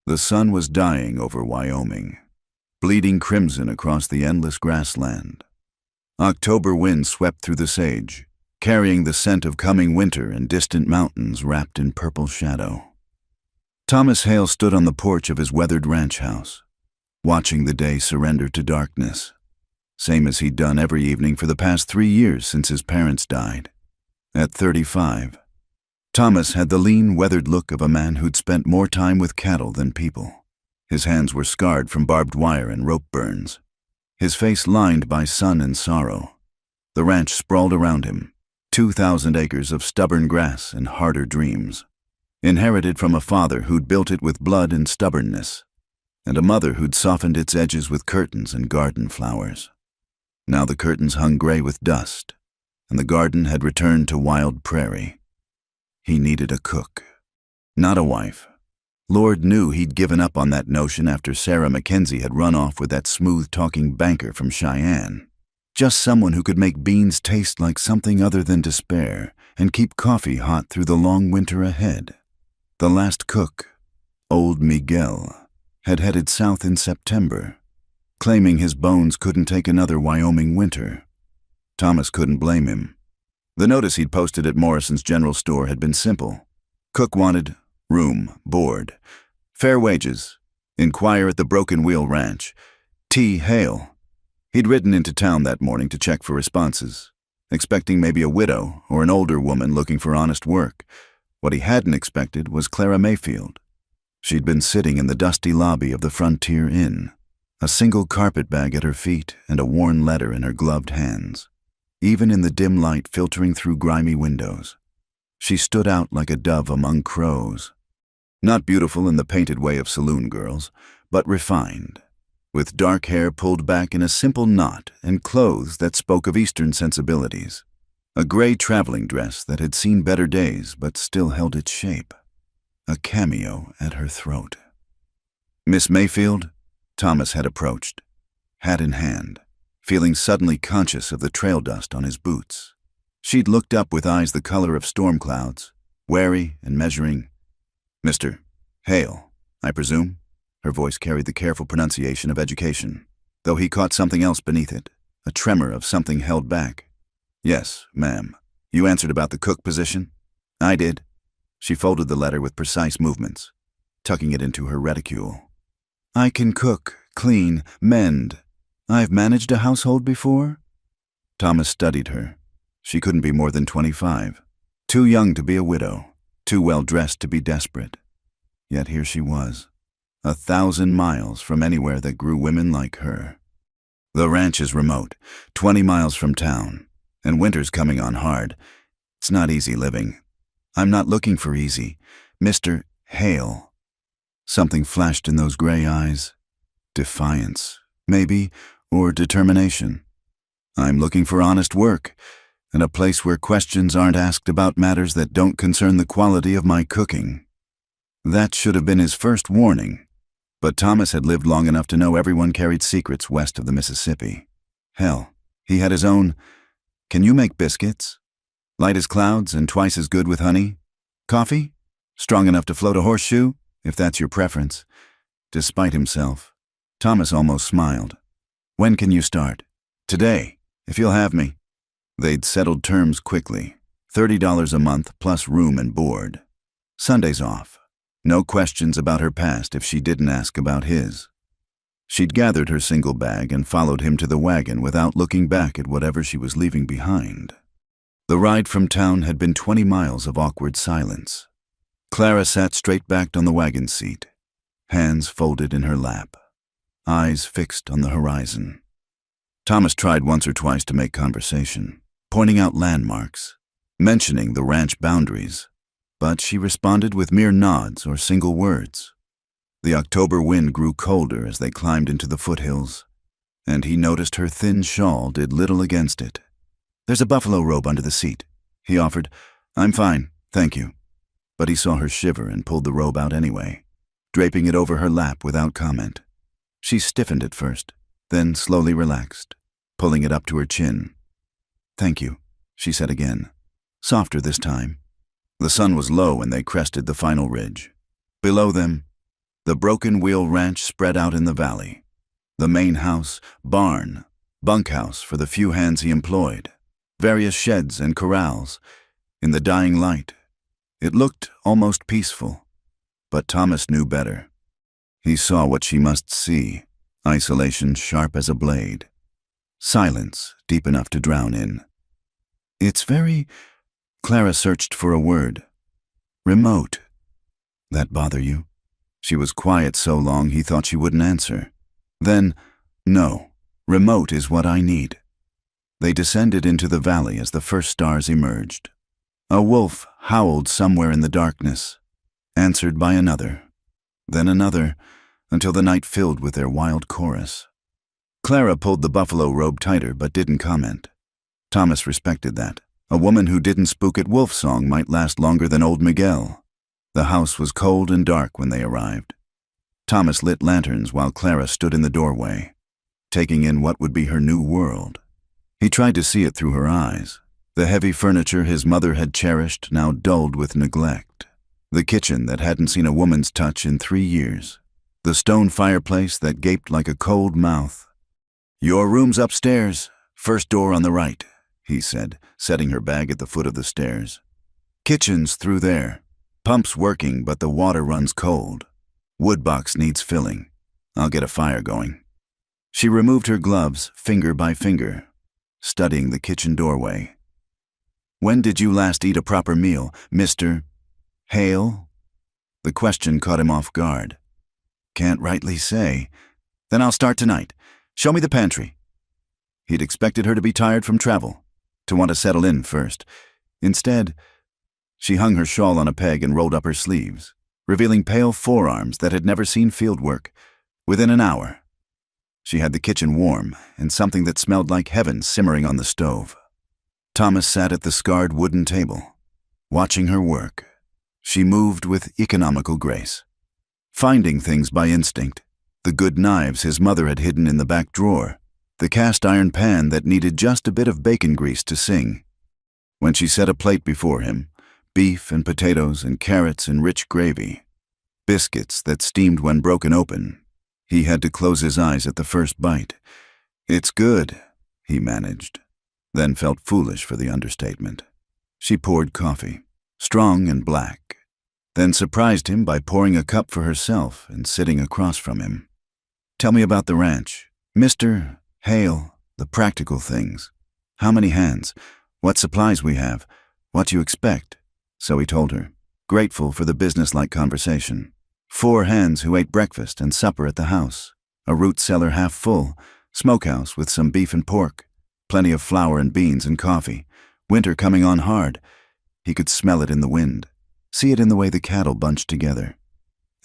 The sun was dying over Wyoming, bleeding crimson across the endless grassland. October wind swept through the sage, carrying the scent of coming winter and distant mountains wrapped in purple shadow. Thomas Hale stood on the porch of his weathered ranch house, watching the day surrender to darkness, same as he'd done every evening for the past 3 years since his parents died. At 35, Thomas had the lean, weathered look of a man who'd spent more time with cattle than people. His hands were scarred from barbed wire and rope burns, his face lined by sun and sorrow. The ranch sprawled around him, 2,000 acres of stubborn grass and harder dreams, inherited from a father who'd built it with blood and stubbornness, and a mother who'd softened its edges with curtains and garden flowers. Now the curtains hung gray with dust, and the garden had returned to wild prairie. He needed a cook, not a wife. Lord knew he'd given up on that notion after Sarah Mackenzie had run off with that smooth-talking banker from Cheyenne. Just someone who could make beans taste like something other than despair and keep coffee hot through the long winter ahead. The last cook, old Miguel, had headed south in September, claiming his bones couldn't take another Wyoming winter. Thomas couldn't blame him. The notice he'd posted at Morrison's General Store had been simple. Cook wanted, room, board, fair wages, inquire at the Broken Wheel Ranch, T. Hale. He'd ridden into town that morning to check for responses, expecting maybe a widow or an older woman looking for honest work. What he hadn't expected was Clara Mayfield. She'd been sitting in the dusty lobby of the Frontier Inn, a single carpetbag at her feet and a worn letter in her gloved hands. Even in the dim light filtering through grimy windows, she stood out like a dove among crows. Not beautiful in the painted way of saloon girls, but refined, with dark hair pulled back in a simple knot and clothes that spoke of Eastern sensibilities. A gray traveling dress that had seen better days but still held its shape. A cameo at her throat. Miss Mayfield? Thomas had approached, hat in hand, feeling suddenly conscious of the trail dust on his boots. She'd looked up with eyes the color of storm clouds, wary and measuring. "Mr. Hale, I presume?" Her voice carried the careful pronunciation of education, though he caught something else beneath it, a tremor of something held back. "Yes, ma'am. You answered about the cook position?" "I did." She folded the letter with precise movements, tucking it into her reticule. "I can cook, clean, mend. I've managed a household before." Thomas studied her. She couldn't be more than 25. Too young to be a widow, too well dressed to be desperate. Yet here she was, 1,000 miles from anywhere that grew women like her. "The ranch is remote, 20 miles from town, and winter's coming on hard. It's not easy living." "I'm not looking for easy, Mr. Hale." Something flashed in those gray eyes. Defiance, maybe, or determination. "I'm looking for honest work, and a place where questions aren't asked about matters that don't concern the quality of my cooking." That should have been his first warning, but Thomas had lived long enough to know everyone carried secrets west of the Mississippi. Hell, he had his own. "Can you make biscuits? Light as clouds and twice as good with honey? Coffee? Strong enough to float a horseshoe, if that's your preference." Despite himself, Thomas almost smiled. "When can you start?" "Today, if you'll have me." They'd settled terms quickly, $30 a month plus room and board. Sundays off. No questions about her past if she didn't ask about his. She'd gathered her single bag and followed him to the wagon without looking back at whatever she was leaving behind. The ride from town had been 20 miles of awkward silence. Clara sat straight-backed on the wagon seat, hands folded in her lap, eyes fixed on the horizon. Thomas tried once or twice to make conversation, pointing out landmarks, mentioning the ranch boundaries, but she responded with mere nods or single words. The October wind grew colder as they climbed into the foothills, and he noticed her thin shawl did little against it. "There's a buffalo robe under the seat," he offered. "I'm fine, thank you." But he saw her shiver and pulled the robe out anyway, draping it over her lap without comment. She stiffened at first, then slowly relaxed, pulling it up to her chin. "Thank you," she said again, softer this time. The sun was low when they crested the final ridge. Below them, The Broken Wheel Ranch spread out in the valley. The main house, barn, bunkhouse for the few hands he employed, various sheds and corrals. In the dying light, it looked almost peaceful. But Thomas knew better. He saw what she must see, isolation sharp as a blade, silence deep enough to drown in. It's very... Clara searched for a word. Remote. That bother you? She was quiet so long he thought she wouldn't answer. Then, no, remote is what I need. They descended into the valley as the first stars emerged. A wolf howled somewhere in the darkness, answered by another, then another, until the night filled with their wild chorus. Clara pulled the buffalo robe tighter but didn't comment. Thomas respected that. A woman who didn't spook at wolf song might last longer than old Miguel. The house was cold and dark when they arrived. Thomas lit lanterns while Clara stood in the doorway, taking in what would be her new world. He tried to see it through her eyes. The heavy furniture his mother had cherished now dulled with neglect. The kitchen that hadn't seen a woman's touch in 3 years. The stone fireplace that gaped like a cold mouth. "Your room's upstairs, first door on the right," he said, setting her bag at the foot of the stairs. "Kitchen's through there. Pump's working, but the water runs cold. Woodbox needs filling. I'll get a fire going." She removed her gloves, finger by finger, studying the kitchen doorway. "When did you last eat a proper meal, Mr. Hale?" The question caught him off guard. "Can't rightly say." "Then I'll start tonight. Show me the pantry." He'd expected her to be tired from travel, to want to settle in first. Instead, she hung her shawl on a peg and rolled up her sleeves, revealing pale forearms that had never seen field work. Within an hour, she had the kitchen warm and something that smelled like heaven simmering on the stove. Thomas sat at the scarred wooden table, watching her work. She moved with economical grace, finding things by instinct. The good knives his mother had hidden in the back drawer, the cast iron pan that needed just a bit of bacon grease to sing. When she set a plate before him, beef and potatoes and carrots and rich gravy, biscuits that steamed when broken open, he had to close his eyes at the first bite. "It's good," he managed, then felt foolish for the understatement. She poured coffee, strong and black, then surprised him by pouring a cup for herself and sitting across from him. "Tell me about the ranch, Mr. Hale, the practical things. How many hands? What supplies we have? What you expect?" So he told her, grateful for the business-like conversation. 4 hands who ate breakfast and supper at the house, a root cellar half full, smokehouse with some beef and pork, plenty of flour and beans and coffee, winter coming on hard. He could smell it in the wind, see it in the way the cattle bunched together.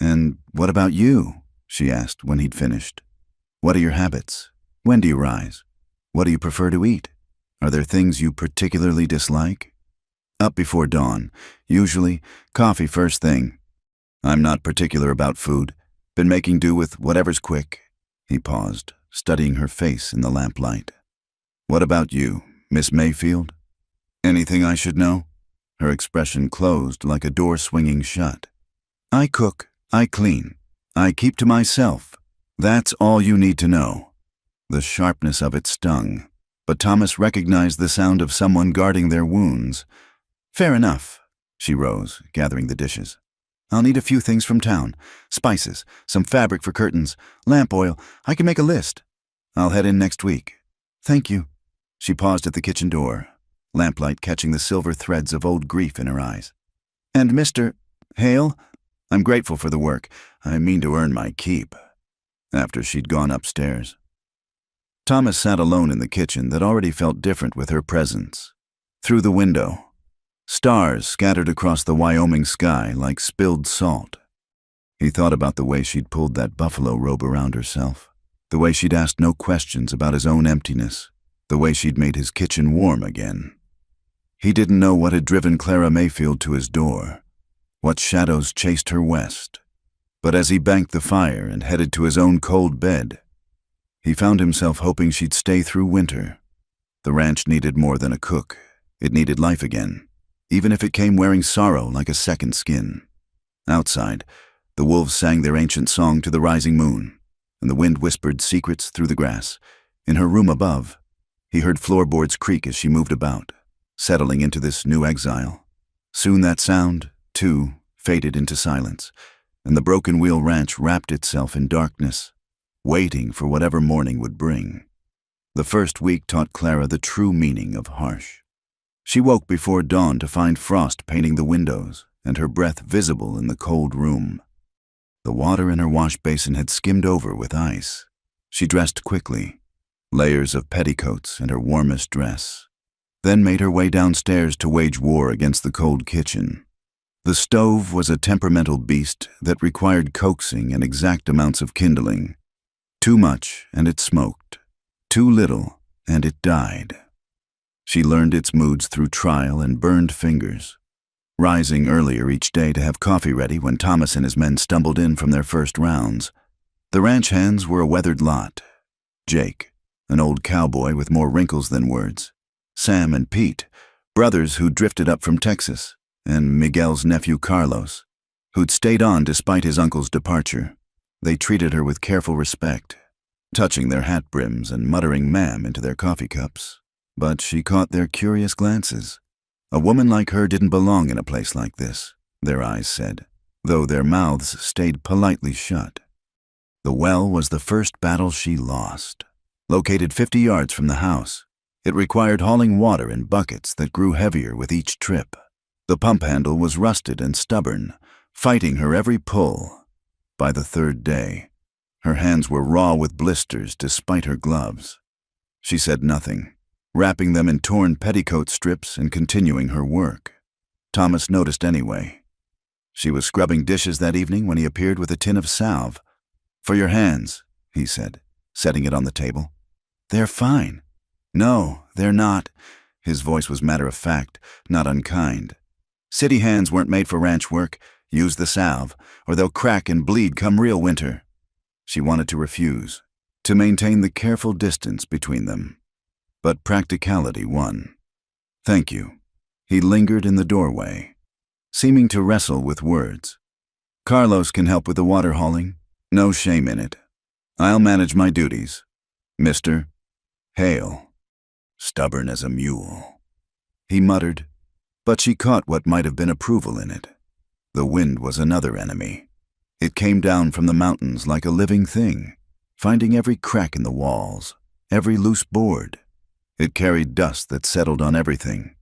"And what about you?" she asked when he'd finished. "What are your habits? When do you rise? What do you prefer to eat? Are there things you particularly dislike?" "Up before dawn. Usually, coffee first thing. I'm not particular about food. Been making do with whatever's quick." He paused, studying her face in the lamplight. "What about you, Miss Mayfield? Anything I should know?" Her expression closed like a door swinging shut. "I cook, I clean, I keep to myself. That's all you need to know." The sharpness of it stung, but Thomas recognized the sound of someone guarding their wounds. "Fair enough." She rose, gathering the dishes. "I'll need a few things from town. Spices, some fabric for curtains, lamp oil. I can make a list. I'll head in next week." "Thank you." She paused at the kitchen door, lamplight catching the silver threads of old grief in her eyes. "And Mr. Hale? I'm grateful for the work. I mean to earn my keep." After she'd gone upstairs, Thomas sat alone in the kitchen that already felt different with her presence. Through the window, stars scattered across the Wyoming sky like spilled salt. He thought about the way she'd pulled that buffalo robe around herself, the way she'd asked no questions about his own emptiness, the way she'd made his kitchen warm again. He didn't know what had driven Clara Mayfield to his door, what shadows chased her west. But as he banked the fire and headed to his own cold bed, he found himself hoping she'd stay through winter. The ranch needed more than a cook. It needed life again, even if it came wearing sorrow like a second skin. Outside, The wolves sang their ancient song to the rising moon, and the wind whispered secrets through the grass. In her room above, he heard floorboards creak as she moved about, settling into this new exile. Soon that sound, too, faded into silence, and the Broken Wheel Ranch wrapped itself in darkness, waiting for whatever morning would bring. The first week taught Clara the true meaning of harsh. She woke before dawn to find frost painting the windows and her breath visible in the cold room. The water in her wash basin had skimmed over with ice. She dressed quickly, layers of petticoats and her warmest dress, then made her way downstairs to wage war against the cold kitchen. The stove was a temperamental beast that required coaxing and exact amounts of kindling. Too much and it smoked. Too little and it died. She learned its moods through trial and burned fingers, rising earlier each day to have coffee ready when Thomas and his men stumbled in from their first rounds. The ranch hands were a weathered lot. Jake, an old cowboy with more wrinkles than words. Sam and Pete, brothers who'd drifted up from Texas, and Miguel's nephew Carlos, who'd stayed on despite his uncle's departure. They treated her with careful respect, touching their hat brims and muttering ma'am into their coffee cups. But she caught their curious glances. A woman like her didn't belong in a place like this, their eyes said, though their mouths stayed politely shut. The well was the first battle she lost. Located 50 yards from the house, it required hauling water in buckets that grew heavier with each trip. The pump handle was rusted and stubborn, fighting her every pull. By the third day, her hands were raw with blisters despite her gloves. She said nothing, wrapping them in torn petticoat strips and continuing her work. Thomas noticed anyway. She was scrubbing dishes that evening when he appeared with a tin of salve. "For your hands," he said, setting it on the table. "They're fine." "No, they're not." His voice was matter-of-fact, not unkind. "City hands weren't made for ranch work. Use the salve, or they'll crack and bleed come real winter." She wanted to refuse, to maintain the careful distance between them. But practicality won. "Thank you." He lingered in the doorway, seeming to wrestle with words. "Carlos can help with the water hauling. No shame in it. I'll manage my duties. Mr. Hale." "Stubborn as a mule," he muttered, but she caught what might have been approval in it. The wind was another enemy. It came down from the mountains like a living thing, finding every crack in the walls, every loose board. It carried dust that settled on everything.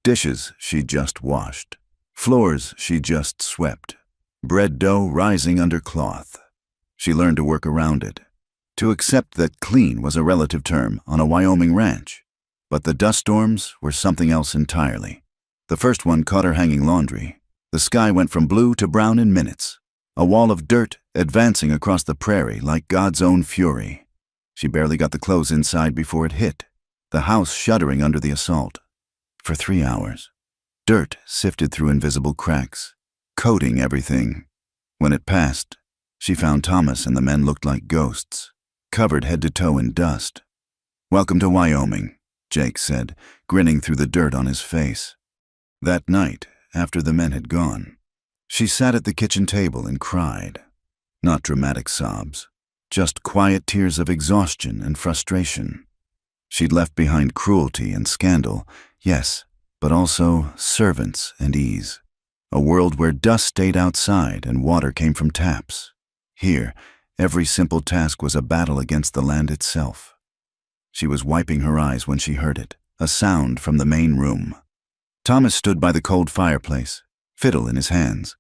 Dishes she just washed, floors she just swept, bread dough rising under cloth. She learned to work around it, to accept that clean was a relative term on a Wyoming ranch. But the dust storms were something else entirely. The first one caught her hanging laundry. The sky went from blue to brown in minutes, a wall of dirt advancing across the prairie like God's own fury. She barely got the clothes inside before it hit, the house shuddering under the assault. For 3 hours, dirt sifted through invisible cracks, coating everything. When it passed, she found Thomas and the men looked like ghosts, covered head to toe in dust. "Welcome to Wyoming," Jake said, grinning through the dirt on his face. That night, after the men had gone, she sat at the kitchen table and cried. Not dramatic sobs, just quiet tears of exhaustion and frustration. She'd left behind cruelty and scandal, yes, but also servants and ease. A world where dust stayed outside and water came from taps. Here, every simple task was a battle against the land itself. She was wiping her eyes when she heard it, a sound from the main room. Thomas stood by the cold fireplace, fiddle in his hands,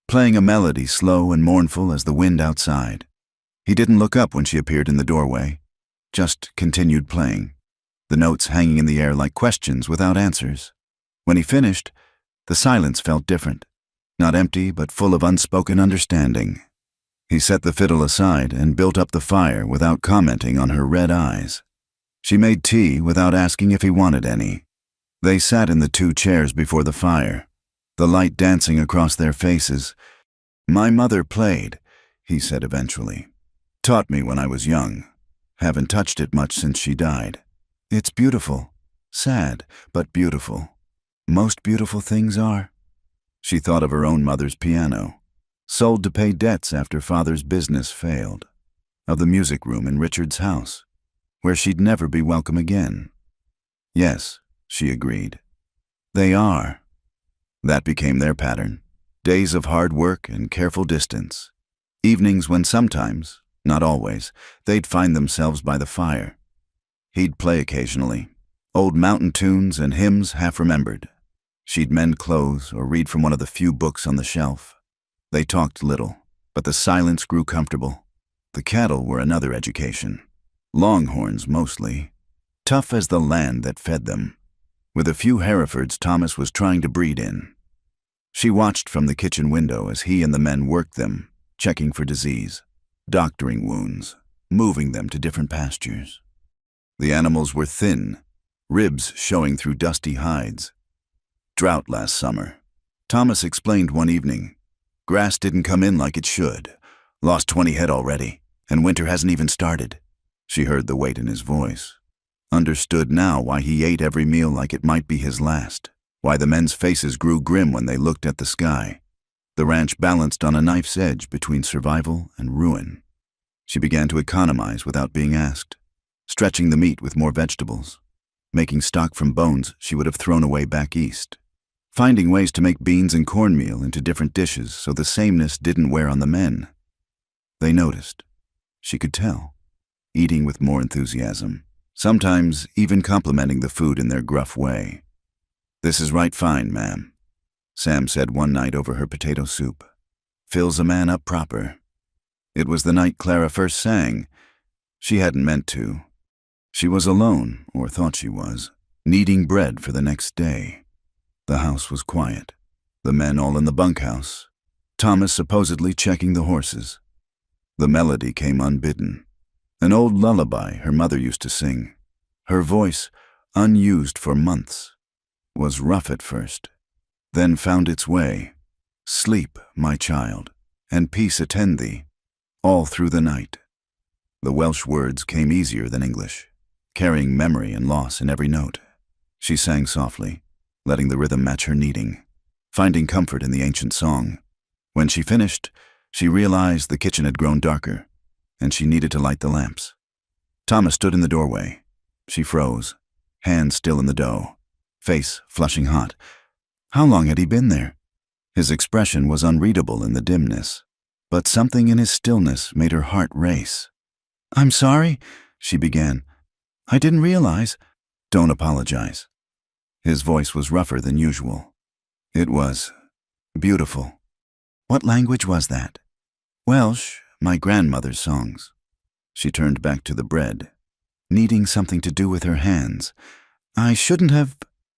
playing a melody slow and mournful as the wind outside. He didn't look up when she appeared in the doorway, just continued playing, the notes hanging in the air like questions without answers. When he finished, the silence felt different, not empty but full of unspoken understanding. He set the fiddle aside and built up the fire without commenting on her red eyes. She made tea without asking if he wanted any. They sat in the 2 chairs before the fire, the light dancing across their faces. "My mother played," he said eventually. "Taught me when I was young. Haven't touched it much since she died. It's beautiful. Sad, but beautiful. Most beautiful things are." She thought of her own mother's piano. sold to pay debts after father's business failed, of the music room in Richard's house, where she'd never be welcome again. Yes, she agreed. They are. That became their pattern. Days of hard work and careful distance. Evenings when sometimes, not always, they'd find themselves by the fire. He'd play occasionally, old mountain tunes and hymns half remembered. She'd mend clothes or read from one of the few books on the shelf. They talked little, but the silence grew comfortable. The cattle were another education. Longhorns mostly, tough as the land that fed them, with a few Herefords Thomas was trying to breed in. She watched from the kitchen window as he and the men worked them, checking for disease, doctoring wounds, moving them to different pastures. The animals were thin, ribs showing through dusty hides. Drought last summer. Thomas explained one evening. Grass didn't come in like it should. Lost 20 head already, and winter hasn't even started. She heard the weight in his voice. Understood now why he ate every meal like it might be his last. Why the men's faces grew grim when they looked at the sky. The ranch balanced on a knife's edge between survival and ruin. She began to economize without being asked, stretching the meat with more vegetables, making stock from bones she would have thrown away back east, finding ways to make beans and cornmeal into different dishes so the sameness didn't wear on the men. They noticed. She could tell, eating with more enthusiasm, sometimes even complimenting the food in their gruff way. "This is right fine, ma'am," Sam said one night over her potato soup. "Fills a man up proper." It was the night Clara first sang. She hadn't meant to. She was alone, or thought she was, kneading bread for the next day. The house was quiet. The men all in the bunkhouse. Thomas supposedly checking the horses. The melody came unbidden. An old lullaby her mother used to sing. Her voice, unused for months, was rough at first, then found its way. "Sleep, my child, and peace attend thee," all through the night. The Welsh words came easier than English, carrying memory and loss in every note. She sang softly, letting the rhythm match her kneading, finding comfort in the ancient song. When she finished, she realized the kitchen had grown darker, and she needed to light the lamps. Thomas stood in the doorway. She froze, hands still in the dough, face flushing hot. How long had he been there? His expression was unreadable in the dimness, but something in his stillness made her heart race. "I'm sorry," she began. "I didn't realize." "Don't apologize." His voice was rougher than usual. "It was beautiful." "What language was that?" "Welsh, my grandmother's songs." She turned back to the bread, needing something to do with her hands. "I shouldn't have—"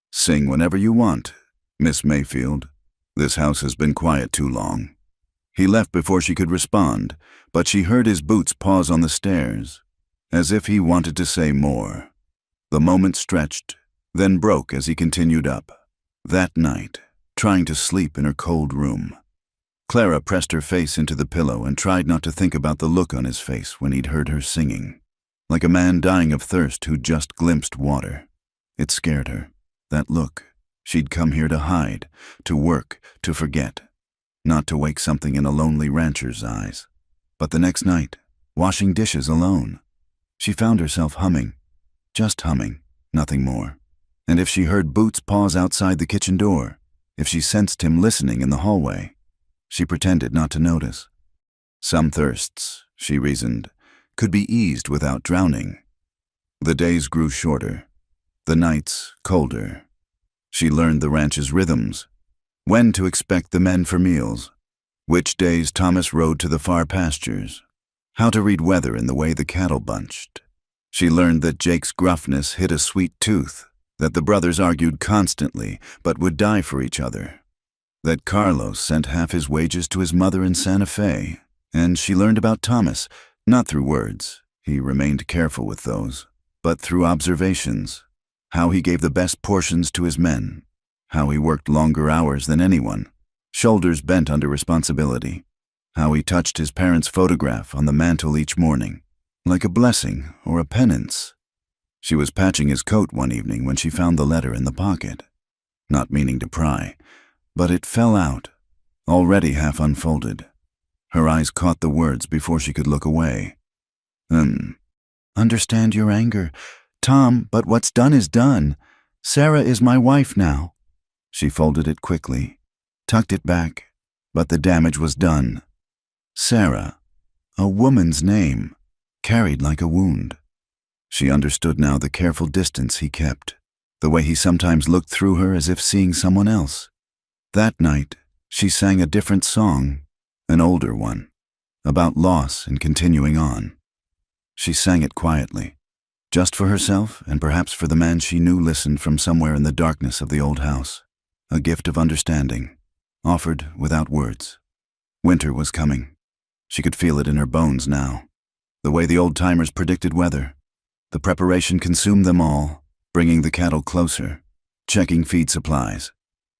"Sing whenever you want, Miss Mayfield. This house has been quiet too long." He left before she could respond, but she heard his boots pause on the stairs, as if he wanted to say more. The moment stretched, then broke as he continued up. That night, trying to sleep in her cold room, Clara pressed her face into the pillow and tried not to think about the look on his face when he'd heard her singing, like a man dying of thirst who'd just glimpsed water. It scared her, that look. She'd come here to hide, to work, to forget, not to wake something in a lonely rancher's eyes. But the next night, washing dishes alone, she found herself humming, just humming, nothing more. And if she heard boots pause outside the kitchen door, if she sensed him listening in the hallway, she pretended not to notice. Some thirsts, she reasoned, could be eased without drowning. The days grew shorter, the nights colder. She learned the ranch's rhythms, when to expect the men for meals, which days Thomas rode to the far pastures, how to read weather in the way the cattle bunched. She learned that Jake's gruffness hid a sweet tooth, that the brothers argued constantly but would die for each other, that Carlos sent half his wages to his mother in Santa Fe, and she learned about Thomas, not through words, he remained careful with those, but through observations, how he gave the best portions to his men, how he worked longer hours than anyone, shoulders bent under responsibility, how he touched his parents' photograph on the mantel each morning, like a blessing or a penance. She was patching his coat one evening when she found the letter in the pocket, not meaning to pry, but it fell out, already half unfolded. Her eyes caught the words before she could look away. Understand your anger, Tom, but what's done is done. Sarah is my wife now. She folded it quickly, tucked it back, but the damage was done. Sarah, a woman's name, carried like a wound. She understood now the careful distance he kept, the way he sometimes looked through her as if seeing someone else. That night, she sang a different song, an older one, about loss and continuing on. She sang it quietly, just for herself and perhaps for the man she knew listened from somewhere in the darkness of the old house. A gift of understanding, offered without words. Winter was coming. She could feel it in her bones now. The way the old-timers predicted weather. The preparation consumed them all, bringing the cattle closer, checking feed supplies,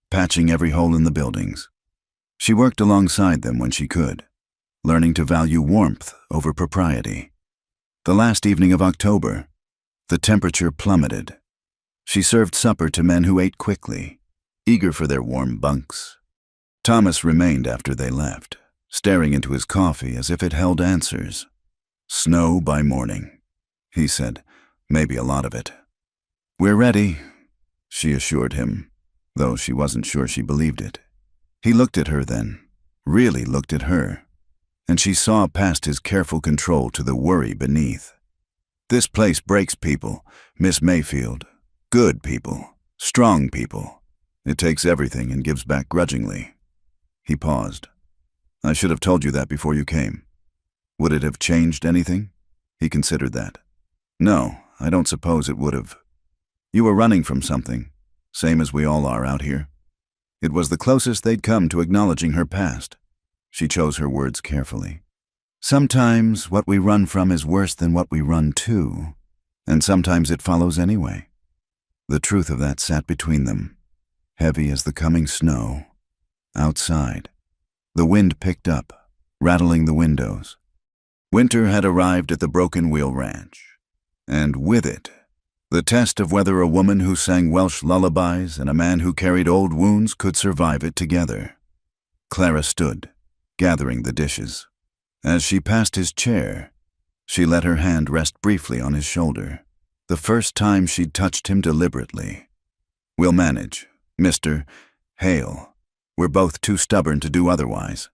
patching every hole in the buildings. She worked alongside them when she could, learning to value warmth over propriety. The last evening of October, the temperature plummeted. She served supper to men who ate quickly, eager for their warm bunks. Thomas remained after they left, staring into his coffee as if it held answers. "Snow by morning," he said, "maybe a lot of it." "We're ready," she assured him, though she wasn't sure she believed it. He looked at her then, really looked at her, and she saw past his careful control to the worry beneath. "This place breaks people, Miss Mayfield. Good people, strong people. It takes everything and gives back grudgingly." He paused. "I should have told you that before you came. Would it have changed anything?" He considered that. "No, I don't suppose it would have. You were running from something, same as we all are out here." It was the closest they'd come to acknowledging her past. She chose her words carefully. "Sometimes what we run from is worse than what we run to, and sometimes it follows anyway." The truth of that sat between them, heavy as the coming snow. Outside, the wind picked up, rattling the windows. Winter had arrived at the Broken Wheel Ranch, and with it, the test of whether a woman who sang Welsh lullabies and a man who carried old wounds could survive it together. Clara stood, gathering the dishes. As she passed his chair, she let her hand rest briefly on his shoulder, the first time she'd touched him deliberately. "We'll manage, Mr. Hale. We're both too stubborn to do otherwise."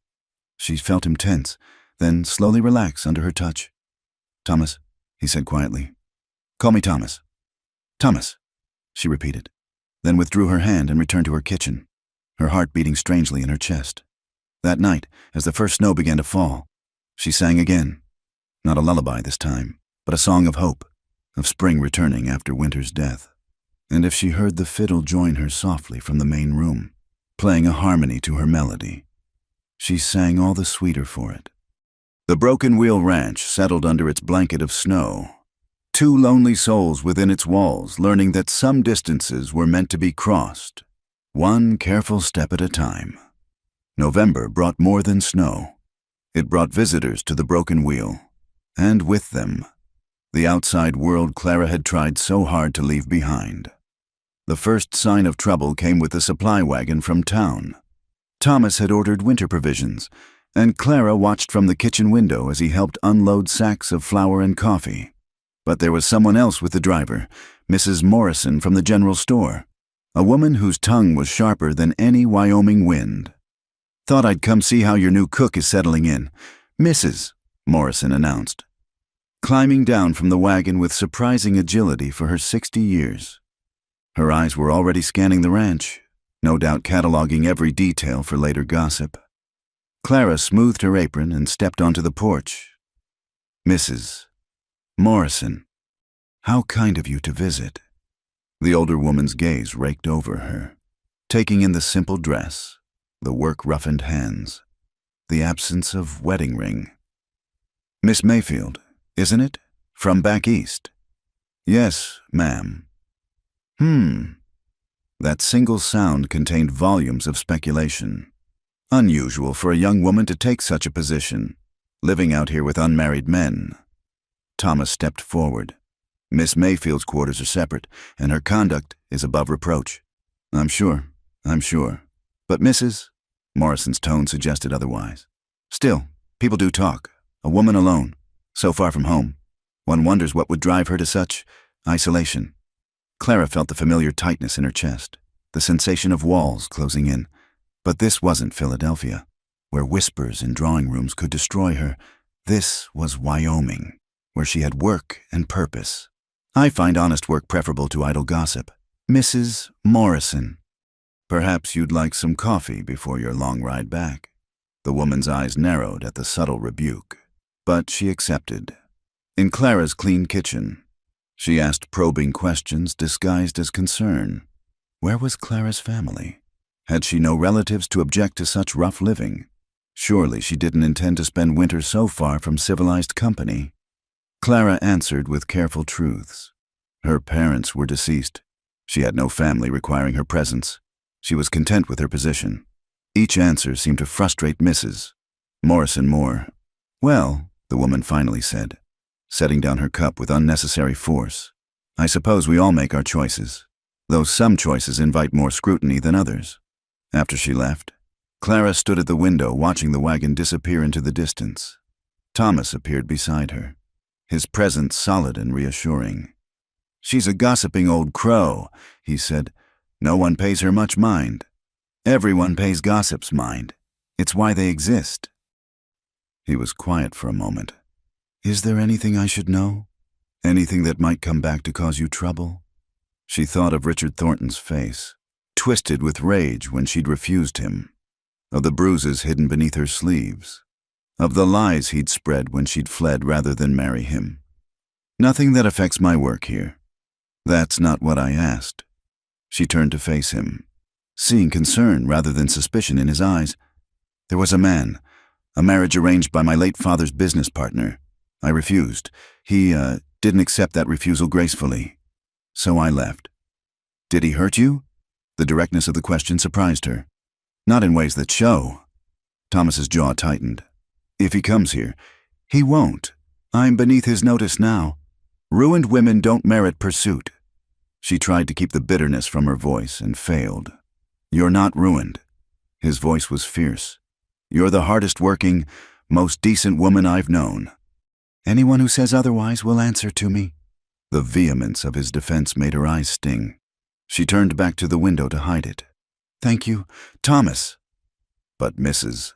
She felt him tense, then slowly relax under her touch. "Thomas," he said quietly. "Call me Thomas." "Thomas," she repeated, then withdrew her hand and returned to her kitchen, her heart beating strangely in her chest. That night, as the first snow began to fall, she sang again. Not a lullaby this time, but a song of hope, of spring returning after winter's death. And if she heard the fiddle join her softly from the main room, playing a harmony to her melody, she sang all the sweeter for it. The Broken Wheel Ranch settled under its blanket of snow, two lonely souls within its walls learning that some distances were meant to be crossed, one careful step at a time. November brought more than snow. It brought visitors to the Broken Wheel, and with them, the outside world Clara had tried so hard to leave behind. The first sign of trouble came with the supply wagon from town. Thomas had ordered winter provisions, and Clara watched from the kitchen window as he helped unload sacks of flour and coffee. But there was someone else with the driver, Mrs. Morrison from the general store, a woman whose tongue was sharper than any Wyoming wind. "Thought I'd come see how your new cook is settling in, Mrs." Morrison announced, climbing down from the wagon with surprising agility for her 60 years. Her eyes were already scanning the ranch, no doubt cataloging every detail for later gossip. Clara smoothed her apron and stepped onto the porch. "Mrs. Morrison, how kind of you to visit." The older woman's gaze raked over her, taking in the simple dress, the work-roughened hands, the absence of wedding ring. "Miss Mayfield, isn't it? From back east?" "Yes, ma'am." That single sound contained volumes of speculation. Unusual for a young woman to take such a position, living out here with unmarried men. Thomas stepped forward. "Miss Mayfield's quarters are separate, and her conduct is above reproach." I'm sure. But Mrs. Morrison's tone suggested otherwise. "Still, People do talk. A woman alone, so far from home. One wonders what would drive her to such isolation. Clara felt the familiar tightness in her chest, the sensation of walls closing in. But this wasn't Philadelphia, where whispers in drawing rooms could destroy her. This was Wyoming, where she had work and purpose. I find honest work preferable to idle gossip. Mrs. Morrison. Perhaps you'd like some coffee before your long ride back. The woman's eyes narrowed at the subtle rebuke, but she accepted. In Clara's clean kitchen, she asked probing questions disguised as concern. Where was Clara's family? Had she no relatives to object to such rough living? Surely she didn't intend to spend winter so far from civilized company. Clara answered with careful truths. Her parents were deceased. She had no family requiring her presence. She was content with her position. Each answer seemed to frustrate Mrs. Morrison more. Well, the woman finally said, setting down her cup with unnecessary force. I suppose we all make our choices, though some choices invite more scrutiny than others. After she left, Clara stood at the window watching the wagon disappear into the distance. Thomas appeared beside her, his presence solid and reassuring. She's a gossiping old crow, he said. No one pays her much mind. Everyone pays gossips mind. It's why they exist. He was quiet for a moment. Is there anything I should know? Anything that might come back to cause you trouble? She thought of Richard Thornton's face, twisted with rage when she'd refused him, of the bruises hidden beneath her sleeves, of the lies he'd spread when she'd fled rather than marry him. Nothing that affects my work here. That's not what I asked. She turned to face him, seeing concern rather than suspicion in his eyes. There was a man, a marriage arranged by my late father's business partner. I refused. He didn't accept that refusal gracefully. So I left. Did he hurt you? The directness of the question surprised her. Not in ways that show. Thomas's jaw tightened. If he comes here, he won't. I'm beneath his notice now. Ruined women don't merit pursuit. She tried to keep the bitterness from her voice and failed. You're not ruined. His voice was fierce. You're the hardest working, most decent woman I've known. Anyone who says otherwise will answer to me. The vehemence of his defense made her eyes sting. She turned back to the window to hide it. Thank you, Thomas. But Mrs.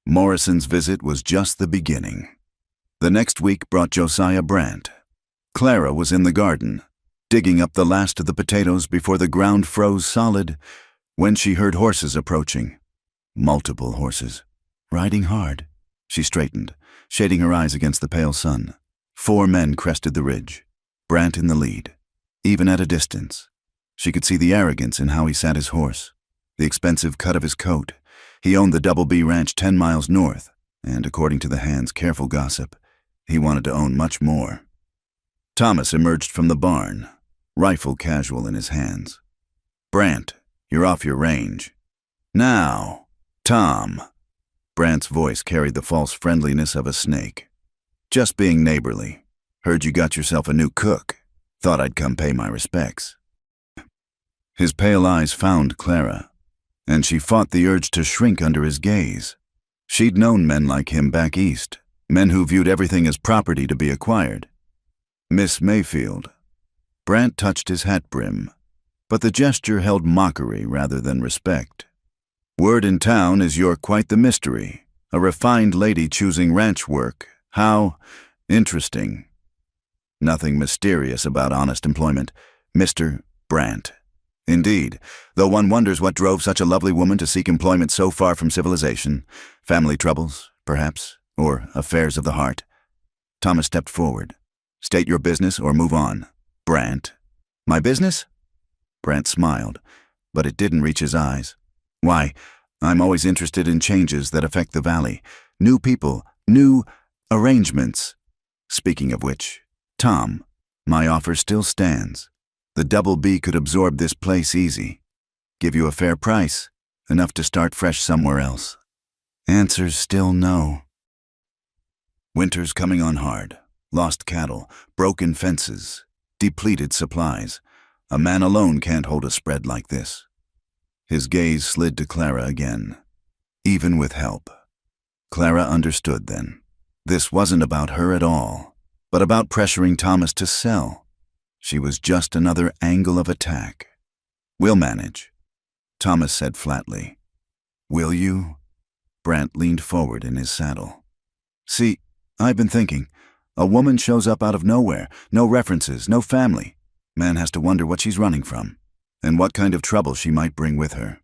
Morrison's visit was just the beginning. The next week brought Josiah Brandt. Clara was in the garden, digging up the last of the potatoes before the ground froze solid, when she heard horses approaching. Multiple horses, riding hard. She straightened, shading her eyes against the pale sun. 4 men crested the ridge, Brandt in the lead. Even at a distance, she could see the arrogance in how he sat his horse, the expensive cut of his coat. He owned the Double B Ranch 10 miles north, and according to the hand's careful gossip, he wanted to own much more. Thomas emerged from the barn, rifle casual in his hands. Brandt, you're off your range. Now, Tom. Brandt's voice carried the false friendliness of a snake. Just being neighborly. Heard you got yourself a new cook. Thought I'd come pay my respects. His pale eyes found Clara, and she fought the urge to shrink under his gaze. She'd known men like him back east, men who viewed everything as property to be acquired. Miss Mayfield. Brandt touched his hat brim, but the gesture held mockery rather than respect. Word in town is you're quite the mystery, a refined lady choosing ranch work. How interesting. Nothing mysterious about honest employment, Mr. Brandt. Indeed, though one wonders what drove such a lovely woman to seek employment so far from civilization. Family troubles, perhaps, or affairs of the heart. Thomas stepped forward. State your business or move on. Brandt. My business? Brandt smiled, but it didn't reach his eyes. Why, I'm always interested in changes that affect the valley. New people, new arrangements. Speaking of which, Tom, my offer still stands. The Double B could absorb this place easy. Give you a fair price, enough to start fresh somewhere else. Answer's still no. Winter's coming on hard. Lost cattle, broken fences, depleted supplies. A man alone can't hold a spread like this. His gaze slid to Clara again. Even with help. Clara understood then. This wasn't about her at all, but about pressuring Thomas to sell. She was just another angle of attack. "We'll manage," Thomas said flatly. "Will you?" Brant leaned forward in his saddle. "See, I've been thinking. A woman shows up out of nowhere, no references, no family. Man has to wonder what she's running from, and what kind of trouble she might bring with her.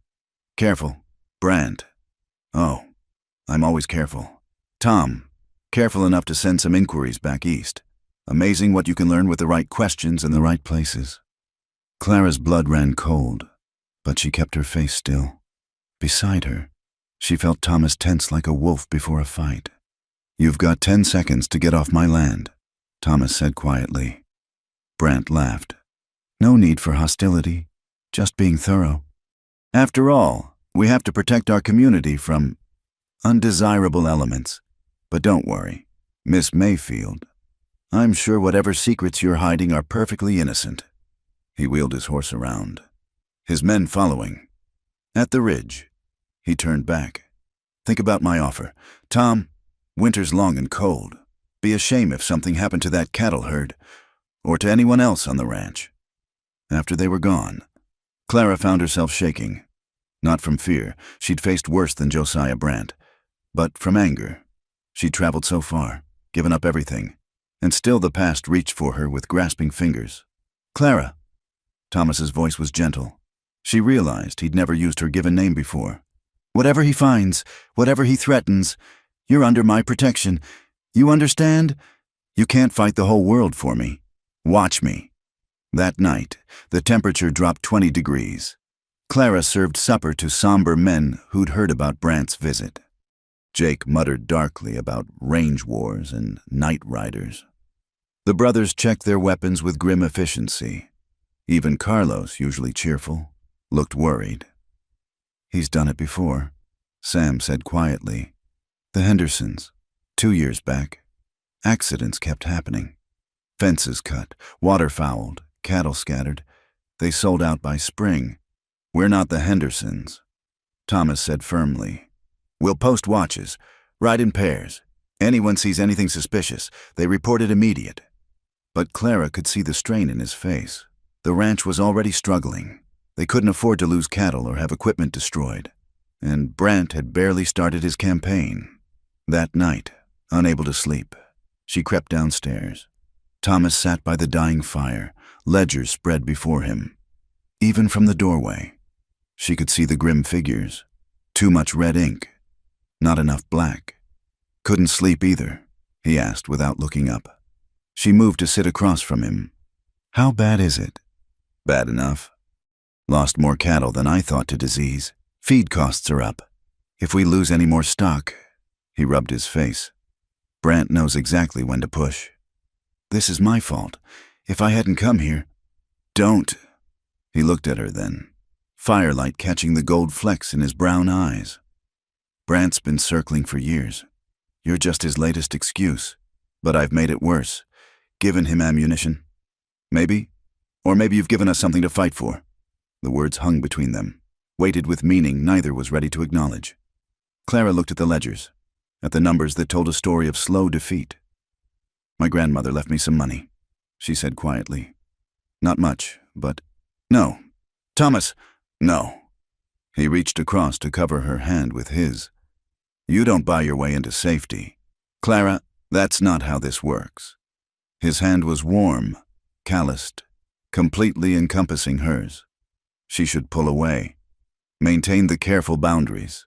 Careful, Brant." "Oh, I'm always careful." "Tom, careful enough to send some inquiries back east. Amazing what you can learn with the right questions in the right places." Clara's blood ran cold, but she kept her face still. Beside her, she felt Thomas tense like a wolf before a fight. "You've got 10 seconds to get off my land," Thomas said quietly. Brant laughed. "No need for hostility, just being thorough. After all, we have to protect our community from undesirable elements. But don't worry, Miss Mayfield. I'm sure whatever secrets you're hiding are perfectly innocent." He wheeled his horse around, his men following. At the ridge, he turned back. "Think about my offer. Tom, winter's long and cold. Be a shame if something happened to that cattle herd, or to anyone else on the ranch." After they were gone, Clara found herself shaking. Not from fear, she'd faced worse than Josiah Brant, but from anger. She'd traveled so far, given up everything, and still the past reached for her with grasping fingers. "Clara." Thomas's voice was gentle. She realized he'd never used her given name before. "Whatever he finds, whatever he threatens, you're under my protection. You understand? You can't fight the whole world for me. Watch me." That night, the temperature dropped 20 degrees. Clara served supper to somber men who'd heard about Brant's visit. Jake muttered darkly about range wars and night riders. The brothers checked their weapons with grim efficiency. Even Carlos, usually cheerful, looked worried. "He's done it before," Sam said quietly. "The Hendersons, 2 years back. Accidents kept happening. Fences cut, water fouled, cattle scattered. They sold out by spring. We're not the Hendersons," Thomas said firmly. "We'll post watches, ride in pairs. Anyone sees anything suspicious, they report it immediate." But Clara could see the strain in his face. The ranch was already struggling. They couldn't afford to lose cattle or have equipment destroyed. And Brant had barely started his campaign. That night, unable to sleep, she crept downstairs. Thomas sat by the dying fire, ledgers spread before him. Even from the doorway, she could see the grim figures. Too much red ink. Not enough black. "Couldn't sleep either?" he asked without looking up. She moved to sit across from him. "How bad is it?" "Bad enough. Lost more cattle than I thought to disease. Feed costs are up. If we lose any more stock," he rubbed his face. "Brant knows exactly when to push." "This is my fault. If I hadn't come here—" "Don't." He looked at her then, firelight catching the gold flecks in his brown eyes. "Brant's been circling for years. You're just his latest excuse. But I've made it worse. Given him ammunition. Maybe. Or maybe you've given us something to fight for." The words hung between them, weighted with meaning neither was ready to acknowledge. Clara looked at the ledgers, at the numbers that told a story of slow defeat. "My grandmother left me some money," she said quietly. "Not much, but—" "No. Thomas, no." He reached across to cover her hand with his. "You don't buy your way into safety. Clara, that's not how this works." His hand was warm, calloused, completely encompassing hers. She should pull away, maintain the careful boundaries.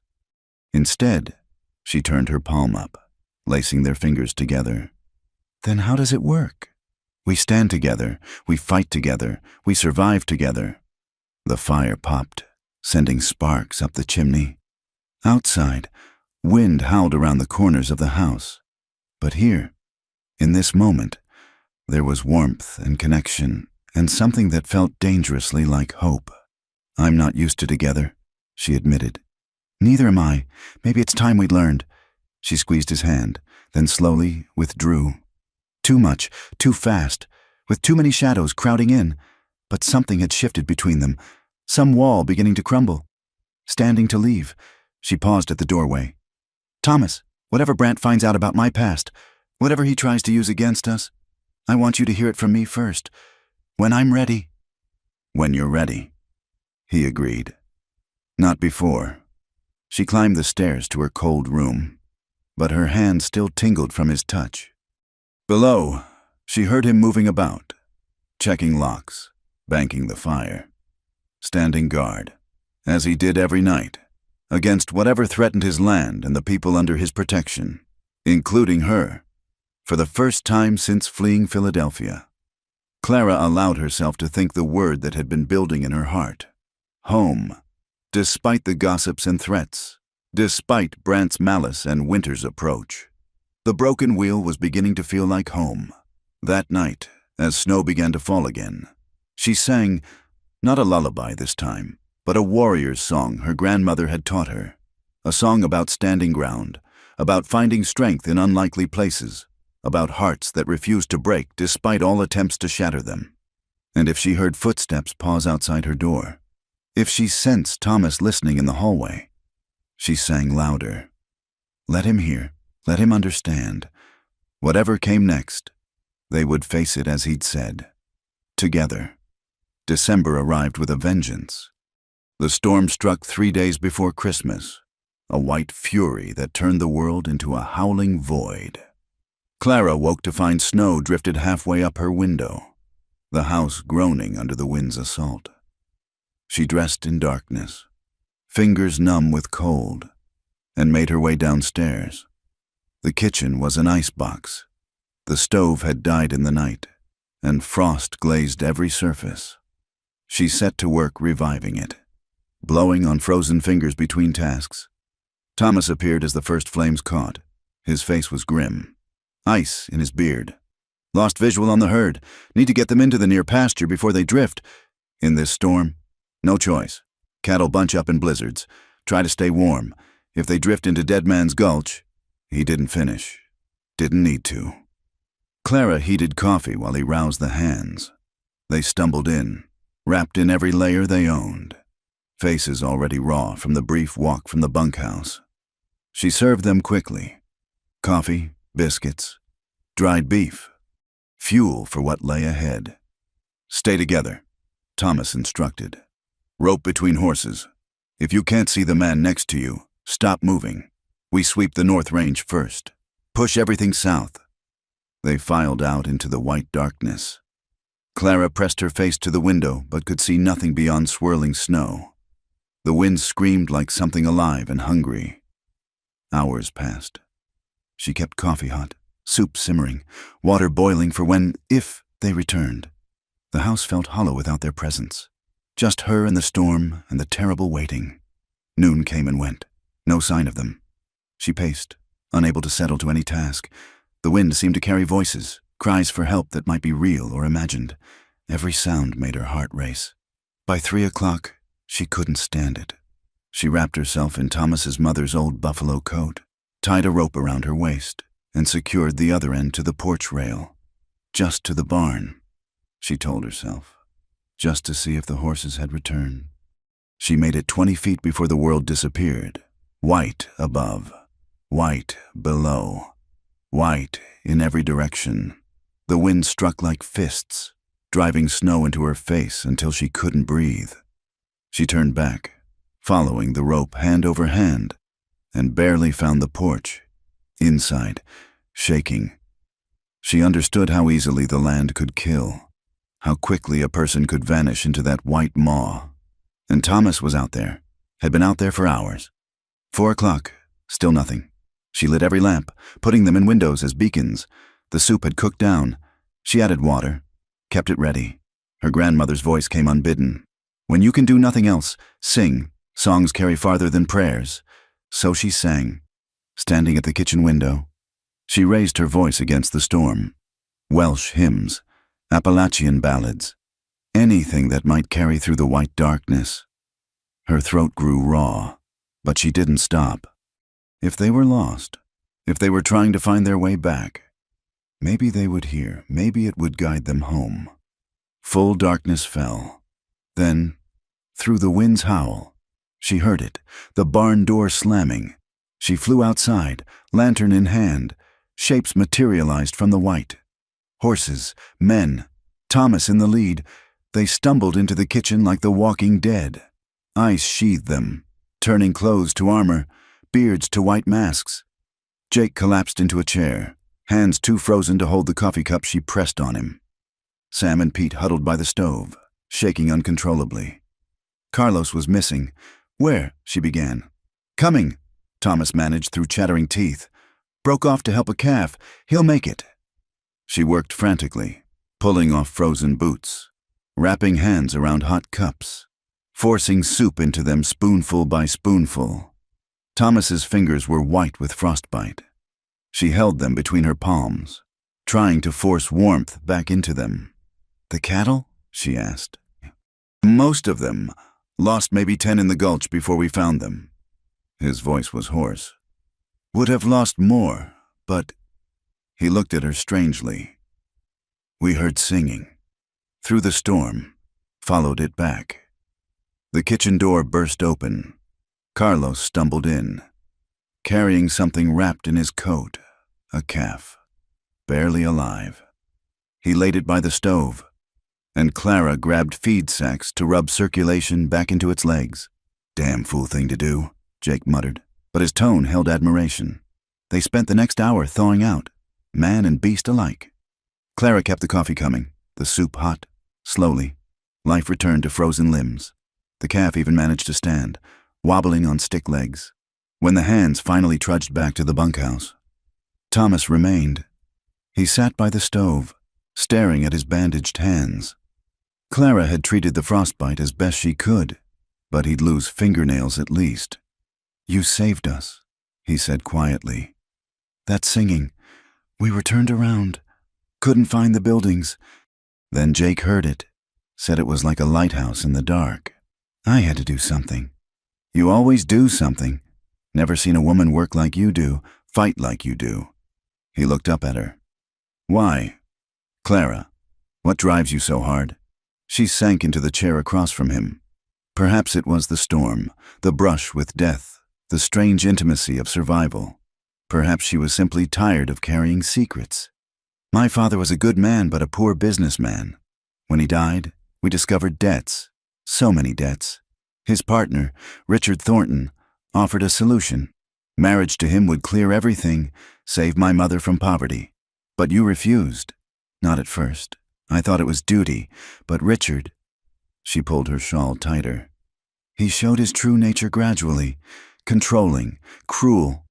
Instead, she turned her palm up, lacing their fingers together. "Then how does it work? We stand together, we fight together, we survive together." The fire popped, sending sparks up the chimney. Outside, wind howled around the corners of the house. But here, in this moment, there was warmth and connection, and something that felt dangerously like hope. "I'm not used to together," she admitted. "Neither am I. Maybe it's time we'd learned." She squeezed his hand, then slowly withdrew. Too much, too fast, with too many shadows crowding in. But something had shifted between them, some wall beginning to crumble. Standing to leave, she paused at the doorway. "Thomas, Whatever Brant finds out about my past, whatever he tries to use against us, I want you to hear it from me first. When I'm ready." "When you're ready," he agreed. Not before. She climbed the stairs to her cold room, but her hand still tingled from his touch. Below, she heard him moving about, checking locks, banking the fire, standing guard, as he did every night, against whatever threatened his land and the people under his protection, including her, for the first time since fleeing Philadelphia. Clara allowed herself to think the word that had been building in her heart. Home, despite the gossips and threats, despite Brant's malice and Winter's approach. The broken wheel was beginning to feel like home. That night, as snow began to fall again, she sang, not a lullaby this time, but a warrior's song her grandmother had taught her. A song about standing ground, about finding strength in unlikely places, about hearts that refused to break despite all attempts to shatter them. And if she heard footsteps pause outside her door, if she sensed Thomas listening in the hallway, she sang louder. Let him hear, let him understand. Whatever came next, they would face it as he'd said. Together. December arrived with a vengeance. The storm struck 3 days before Christmas, a white fury that turned the world into a howling void. Clara woke to find snow drifted halfway up her window, the house groaning under the wind's assault. She dressed in darkness, fingers numb with cold, and made her way downstairs. The kitchen was an icebox. The stove had died in the night, and frost glazed every surface. She set to work reviving it, blowing on frozen fingers between tasks. Thomas appeared as the first flames caught. His face was grim. Ice in his beard. "Lost visual on the herd. Need to get them into the near pasture before they drift. In this storm, no choice. Cattle bunch up in blizzards. Try to stay warm. If they drift into Dead Man's Gulch..." He didn't finish. Didn't need to. Clara heated coffee while he roused the hands. They stumbled in, wrapped in every layer they owned. Faces already raw from the brief walk from the bunkhouse. She served them quickly. Coffee, biscuits, dried beef, fuel for what lay ahead. "Stay together," Thomas instructed. "Rope between horses. If you can't see the man next to you, stop moving. We sweep the North Range first. Push everything south." They filed out into the white darkness. Clara pressed her face to the window but could see nothing beyond swirling snow. The wind screamed like something alive and hungry. Hours passed. She kept coffee hot, soup simmering, water boiling for when, if, they returned. The house felt hollow without their presence. Just her and the storm and the terrible waiting. Noon came and went. No sign of them. She paced, unable to settle to any task. The wind seemed to carry voices, cries for help that might be real or imagined. Every sound made her heart race. By 3 o'clock, she couldn't stand it. She wrapped herself in Thomas's mother's old buffalo coat, tied a rope around her waist, and secured the other end to the porch rail. Just to the barn, she told herself, just to see if the horses had returned. She made it 20 feet before the world disappeared. White above, white below, white in every direction. The wind struck like fists, driving snow into her face until she couldn't breathe. She turned back, following the rope hand over hand, and barely found the porch. Inside, shaking. She understood how easily the land could kill, how quickly a person could vanish into that white maw. And Thomas was out there, had been out there for hours. 4 o'clock, still nothing. She lit every lamp, putting them in windows as beacons. The soup had cooked down. She added water, kept it ready. Her grandmother's voice came unbidden. "When you can do nothing else, sing. Songs carry farther than prayers." So she sang, standing at the kitchen window. She raised her voice against the storm. Welsh hymns, Appalachian ballads, anything that might carry through the white darkness. Her throat grew raw, but she didn't stop. If they were lost, if they were trying to find their way back, maybe they would hear, maybe it would guide them home. Full darkness fell. Then, through the wind's howl, she heard it, the barn door slamming. She flew outside, lantern in hand. Shapes materialized from the white. Horses, men, Thomas in the lead. They stumbled into the kitchen like the walking dead. Ice sheathed them, turning clothes to armor, beards to white masks. Jake collapsed into a chair, hands too frozen to hold the coffee cup she pressed on him. Sam and Pete huddled by the stove, shaking uncontrollably. Carlos was missing. "Where?" she began. "Coming," Thomas managed through chattering teeth. "Broke off to help a calf. He'll make it." She worked frantically, pulling off frozen boots, wrapping hands around hot cups, forcing soup into them spoonful by spoonful. Thomas's fingers were white with frostbite. She held them between her palms, trying to force warmth back into them. "The cattle?" she asked. "Most of them. Lost maybe 10 in the gulch before we found them." His voice was hoarse. "Would have lost more, but—" He looked at her strangely. "We heard singing. Through the storm, followed it back." The kitchen door burst open. Carlos stumbled in, carrying something wrapped in his coat, a calf, barely alive. He laid it by the stove, and Clara grabbed feed sacks to rub circulation back into its legs. "Damn fool thing to do," Jake muttered, but his tone held admiration. They spent the next hour thawing out, man and beast alike. Clara kept the coffee coming, the soup hot. Slowly, life returned to frozen limbs. The calf even managed to stand, wobbling on stick legs. When the hands finally trudged back to the bunkhouse, Thomas remained. He sat by the stove, staring at his bandaged hands. Clara had treated the frostbite as best she could, but he'd lose fingernails at least. "You saved us," he said quietly. "That singing, we were turned around, couldn't find the buildings. Then Jake heard it, said it was like a lighthouse in the dark. I had to do something." "You always do something. Never seen a woman work like you do, fight like you do." He looked up at her. "Why? Clara, what drives you so hard?" She sank into the chair across from him. Perhaps it was the storm, the brush with death, the strange intimacy of survival. Perhaps she was simply tired of carrying secrets. "My father was a good man but a poor businessman. When he died, we discovered debts, so many debts. His partner, Richard Thornton, offered a solution. Marriage to him would clear everything, save my mother from poverty. But you refused. Not at first. I thought it was duty, but Richard—" She pulled her shawl tighter. "He showed his true nature gradually, controlling, cruel.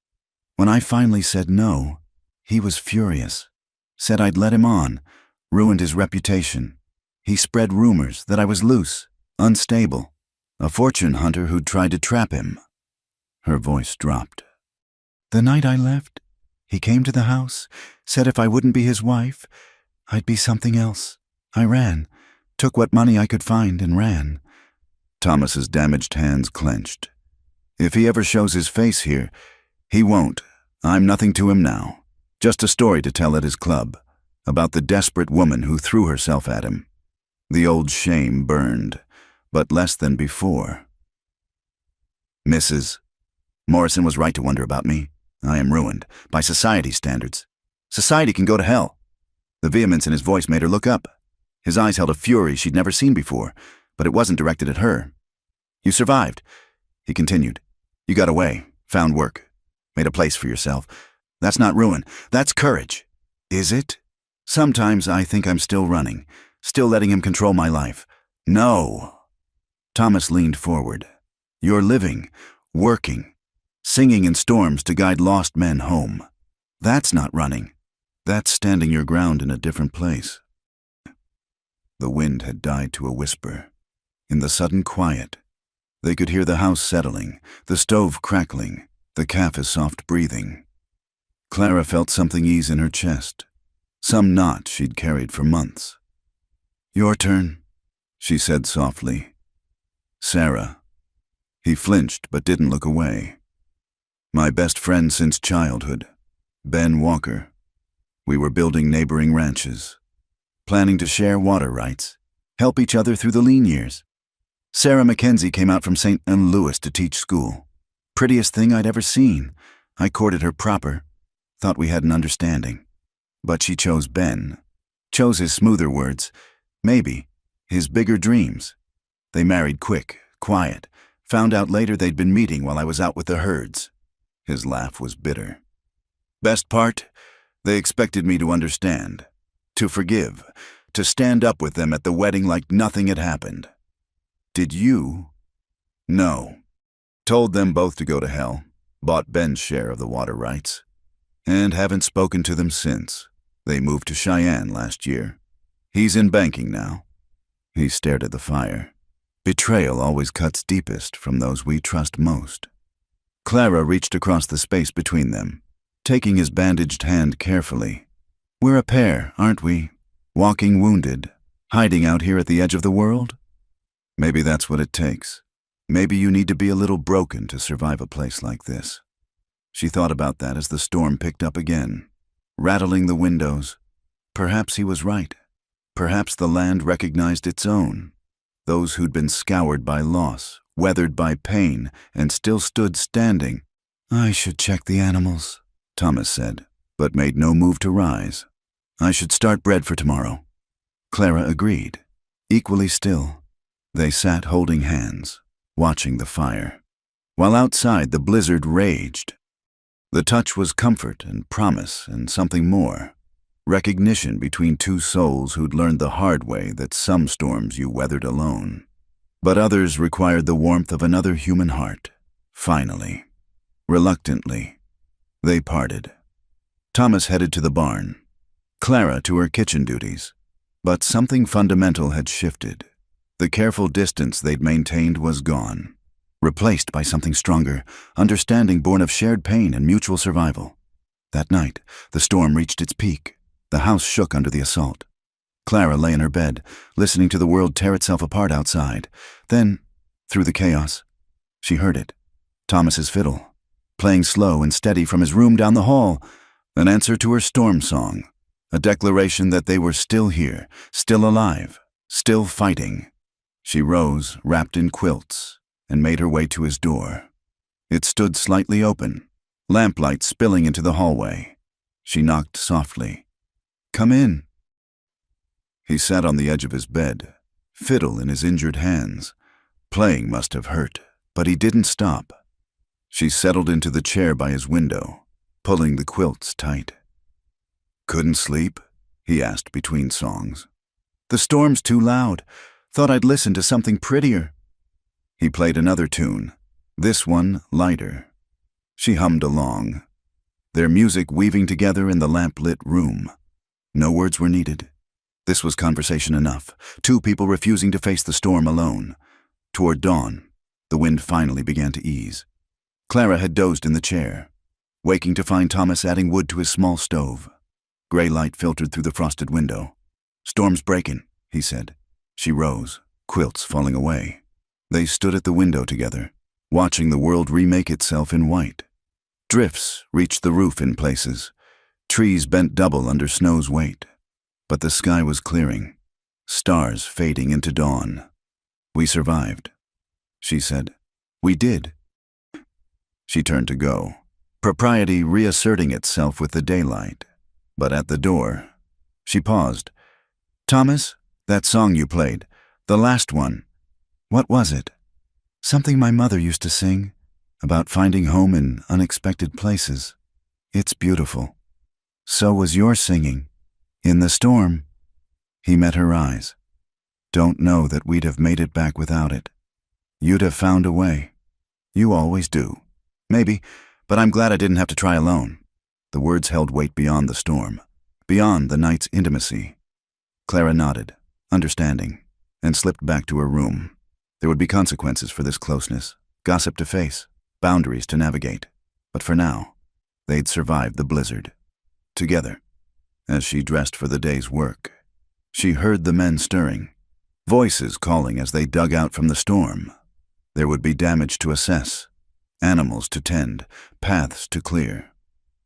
When I finally said no, he was furious. Said I'd let him on, ruined his reputation. He spread rumors that I was loose, unstable, a fortune hunter who'd tried to trap him." Her voice dropped. "The night I left, he came to the house, said if I wouldn't be his wife, I'd be something else. I ran, took what money I could find and ran." Thomas's damaged hands clenched. "If he ever shows his face here, he won't. I'm nothing to him now. Just a story to tell at his club, about the desperate woman who threw herself at him. The old shame burned, but less than before." "Mrs. Morrison was right to wonder about me. I am ruined, by society's standards. Society can go to hell." The vehemence in his voice made her look up. His eyes held a fury she'd never seen before, but it wasn't directed at her. "You survived," he continued. "You got away, found work, made a place for yourself. That's not ruin, that's courage." "Is it? Sometimes I think I'm still running, still letting him control my life." "No." Thomas leaned forward. "You're living, working, singing in storms to guide lost men home. That's not running. That's standing your ground in a different place." The wind had died to a whisper. In the sudden quiet, they could hear the house settling, the stove crackling, the calf's soft breathing. Clara felt something ease in her chest, some knot she'd carried for months. "Your turn," she said softly. "Sarah." He flinched but didn't look away. "My best friend since childhood, Ben Walker. We were building neighboring ranches, planning to share water rights, help each other through the lean years. Sarah Mackenzie came out from St. Louis to teach school. Prettiest thing I'd ever seen. I courted her proper, thought we had an understanding. But she chose Ben. Chose his smoother words, maybe, his bigger dreams. They married quick, quiet, found out later they'd been meeting while I was out with the herds. His laugh was bitter. Best part? They expected me to understand, to forgive, to stand up with them at the wedding like nothing had happened. Did you? No. Told them both to go to hell, bought Ben's share of the water rights, and haven't spoken to them since. They moved to Cheyenne last year. He's in banking now. He stared at the fire. Betrayal always cuts deepest from those we trust most. Clara reached across the space between them, taking his bandaged hand carefully. We're a pair, aren't we? Walking wounded, hiding out here at the edge of the world? Maybe that's what it takes. Maybe you need to be a little broken to survive a place like this. She thought about that as the storm picked up again, rattling the windows. Perhaps he was right. Perhaps the land recognized its own. Those who'd been scoured by loss, weathered by pain, and still stood standing. I should check the animals, Thomas said, but made no move to rise. I should start bread for tomorrow. Clara agreed, equally still. They sat holding hands, watching the fire, while outside the blizzard raged. The touch was comfort and promise and something more. Recognition between two souls who'd learned the hard way that some storms you weathered alone, but others required the warmth of another human heart. Finally, reluctantly, they parted. Thomas headed to the barn, Clara to her kitchen duties. But something fundamental had shifted. The careful distance they'd maintained was gone, replaced by something stronger, understanding born of shared pain and mutual survival. That night, the storm reached its peak. The house shook under the assault. Clara lay in her bed, listening to the world tear itself apart outside. Then, through the chaos, she heard it. Thomas's fiddle, playing slow and steady from his room down the hall, an answer to her storm song, a declaration that they were still here, still alive, still fighting. She rose, wrapped in quilts, and made her way to his door. It stood slightly open, lamplight spilling into the hallway. She knocked softly. Come in. He sat on the edge of his bed, fiddle in his injured hands. Playing must have hurt, but he didn't stop. She settled into the chair by his window, pulling the quilts tight. Couldn't sleep? He asked between songs. The storm's too loud. Thought I'd listen to something prettier. He played another tune, this one lighter. She hummed along, their music weaving together in the lamp-lit room. No words were needed. This was conversation enough, two people refusing to face the storm alone. Toward dawn, the wind finally began to ease. Clara had dozed in the chair, waking to find Thomas adding wood to his small stove. Gray light filtered through the frosted window. Storm's breaking, he said. She rose, quilts falling away. They stood at the window together, watching the world remake itself in white. Drifts reached the roof in places. Trees bent double under snow's weight. But the sky was clearing, stars fading into dawn. We survived, she said. We did. She turned to go, propriety reasserting itself with the daylight. But at the door, she paused. Thomas, that song you played, the last one, what was it? Something my mother used to sing, about finding home in unexpected places. It's beautiful. So was your singing. In the storm. He met her eyes. Don't know that we'd have made it back without it. You'd have found a way. You always do. Maybe, but I'm glad I didn't have to try alone. The words held weight beyond the storm, beyond the night's intimacy. Clara nodded, understanding, and slipped back to her room. There would be consequences for this closeness, gossip to face, boundaries to navigate. But for now, they'd survived the blizzard. Together. As she dressed for the day's work, she heard the men stirring, voices calling as they dug out from the storm. There would be damage to assess, animals to tend, paths to clear.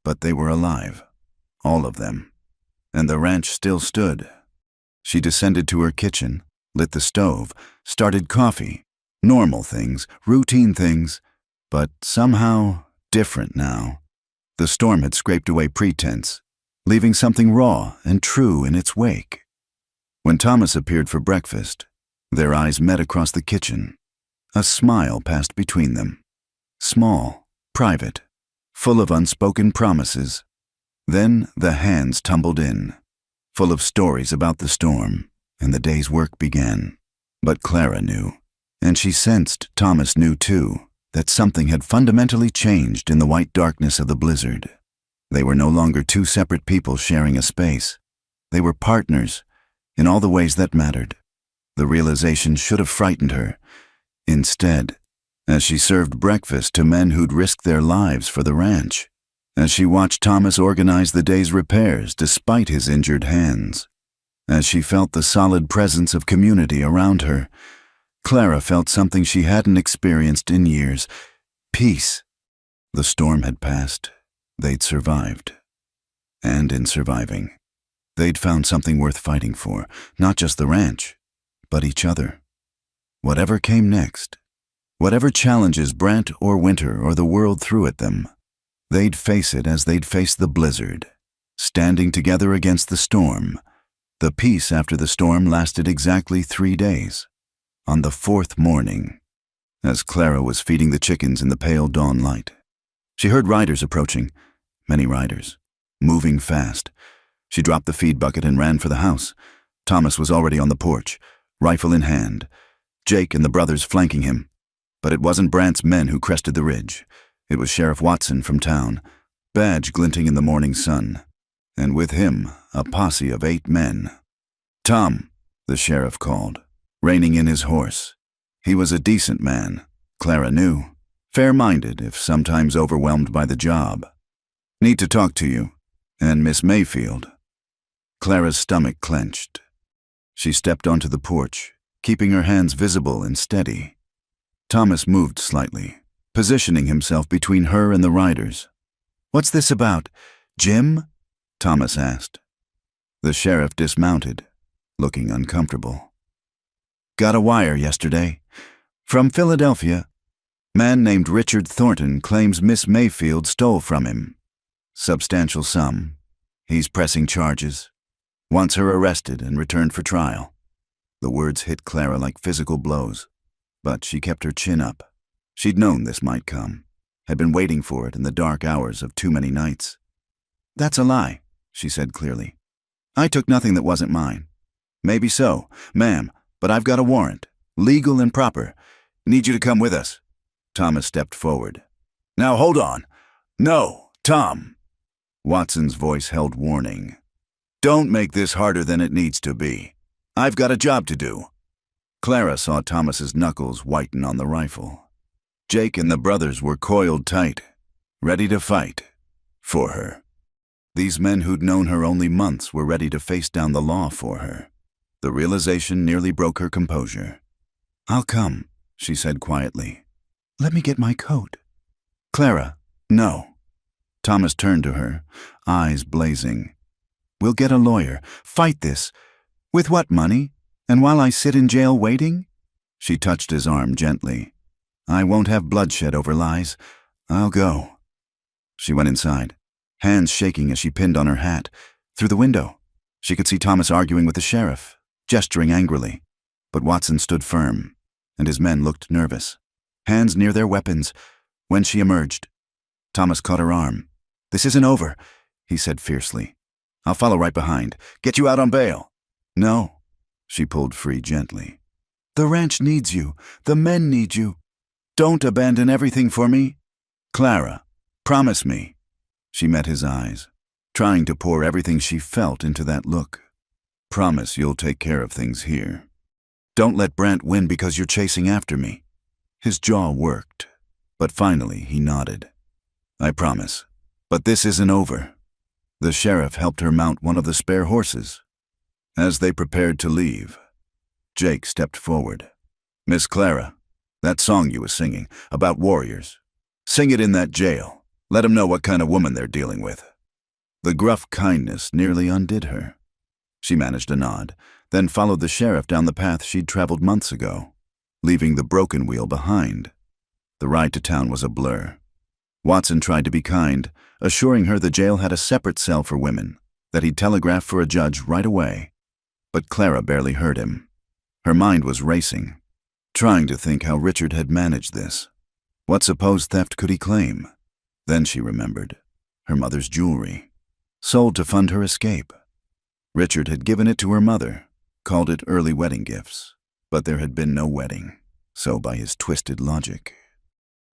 But they were alive, all of them, and the ranch still stood. She descended to her kitchen, lit the stove, started coffee, normal things, routine things, but somehow different now. The storm had scraped away pretense, leaving something raw and true in its wake. When Thomas appeared for breakfast, their eyes met across the kitchen. A smile passed between them. Small, private, full of unspoken promises. Then the hands tumbled in, full of stories about the storm, and the day's work began. But Clara knew, and she sensed Thomas knew too, that something had fundamentally changed in the white darkness of the blizzard. They were no longer two separate people sharing a space. They were partners in all the ways that mattered. The realization should have frightened her. Instead, as she served breakfast to men who'd risked their lives for the ranch, as she watched Thomas organize the day's repairs despite his injured hands, as she felt the solid presence of community around her, Clara felt something she hadn't experienced in years: peace. The storm had passed. They'd survived. And in surviving, they'd found something worth fighting for, not just the ranch, but each other. Whatever came next, whatever challenges Brant or Winter or the world threw at them, they'd face it as they'd faced the blizzard, standing together against the storm. The peace after the storm lasted exactly 3 days. On the 4th morning, as Clara was feeding the chickens in the pale dawn light, she heard riders approaching, many riders, moving fast. She dropped the feed bucket and ran for the house. Thomas was already on the porch, rifle in hand, Jake and the brothers flanking him. But it wasn't Brant's men who crested the ridge. It was Sheriff Watson from town, badge glinting in the morning sun, and with him a posse of 8 men. "Tom," the sheriff called, reining in his horse. He was a decent man, Clara knew, fair-minded if sometimes overwhelmed by the job. "Need to talk to you, and Miss Mayfield." Clara's stomach clenched. She stepped onto the porch, keeping her hands visible and steady. Thomas moved slightly, positioning himself between her and the riders. "What's this about, Jim?" Thomas asked. The sheriff dismounted, looking uncomfortable. "Got a wire yesterday. From Philadelphia. Man named Richard Thornton claims Miss Mayfield stole from him. Substantial sum. He's pressing charges. Wants her arrested and returned for trial." The words hit Clara like physical blows, but she kept her chin up. She'd known this might come, had been waiting for it in the dark hours of too many nights. "That's a lie," she said clearly. "I took nothing that wasn't mine." "Maybe so, ma'am, but I've got a warrant, legal and proper. Need you to come with us." Thomas stepped forward. "Now hold on. No, Tom." Watson's voice held warning. "Don't make this harder than it needs to be. I've got a job to do." Clara saw Thomas's knuckles whiten on the rifle. Jake and the brothers were coiled tight, ready to fight. For her. These men who'd known her only months were ready to face down the law for her. The realization nearly broke her composure. "I'll come," she said quietly. "Let me get my coat." "Clara, no." Thomas turned to her, eyes blazing. "We'll get a lawyer. Fight this. With what money? And while I sit in jail waiting?" She touched his arm gently. "I won't have bloodshed over lies. I'll go." She went inside, hands shaking as she pinned on her hat. Through the window, she could see Thomas arguing with the sheriff, gesturing angrily. But Watson stood firm, and his men looked nervous, hands near their weapons. When she emerged, Thomas caught her arm. "This isn't over," he said fiercely. "I'll follow right behind. Get you out on bail." "No." She pulled free gently. "The ranch needs you. The men need you. Don't abandon everything for me. Clara, promise me." She met his eyes, trying to pour everything she felt into that look. "Promise you'll take care of things here. Don't let Brant win because you're chasing after me." His jaw worked, but finally he nodded. "I promise. But this isn't over." The sheriff helped her mount one of the spare horses. As they prepared to leave, Jake stepped forward. "Miss Clara, that song you was singing, about warriors, sing it in that jail. Let 'em know what kind of woman they're dealing with." The gruff kindness nearly undid her. She managed a nod, then followed the sheriff down the path she'd traveled months ago, leaving the broken wheel behind. The ride to town was a blur. Watson tried to be kind, assuring her the jail had a separate cell for women, that he'd telegraph for a judge right away. But Clara barely heard him. Her mind was racing, trying to think how Richard had managed this. What supposed theft could he claim? Then she remembered. Her mother's jewelry, sold to fund her escape. Richard had given it to her mother, called it early wedding gifts, but there had been no wedding, so by his twisted logic.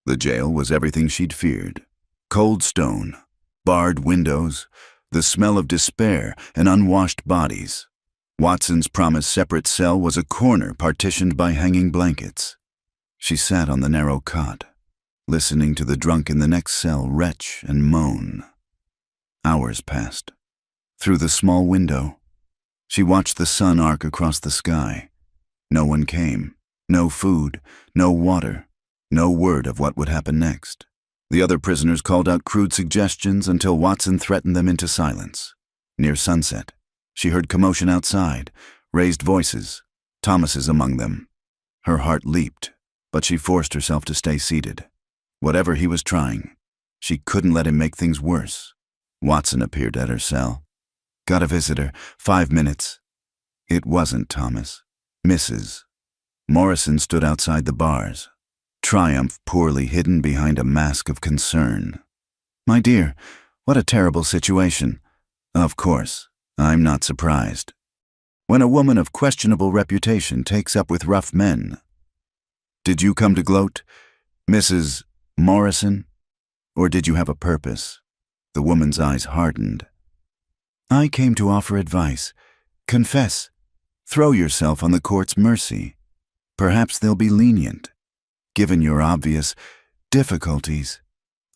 The jail was everything she'd feared. Cold stone, barred windows, the smell of despair and unwashed bodies. Watson's promised separate cell was a corner partitioned by hanging blankets. She sat on the narrow cot, listening to the drunk in the next cell retch and moan. Hours passed. Through the small window, she watched the sun arc across the sky. No one came. No food, no water, no word of what would happen next. The other prisoners called out crude suggestions until Watson threatened them into silence. Near sunset, she heard commotion outside, raised voices, Thomas's among them. Her heart leaped, but she forced herself to stay seated. Whatever he was trying, she couldn't let him make things worse. Watson appeared at her cell. "Got a visitor, 5 minutes." It wasn't Thomas. Mrs. Morrison stood outside the bars, triumph poorly hidden behind a mask of concern. "My dear, what a terrible situation." "Of course, I'm not surprised. When a woman of questionable reputation takes up with rough men." "Did you come to gloat, Mrs. Morrison? Or did you have a purpose?" The woman's eyes hardened. "I came to offer advice. Confess. Throw yourself on the court's mercy. Perhaps they'll be lenient. Given your obvious difficulties,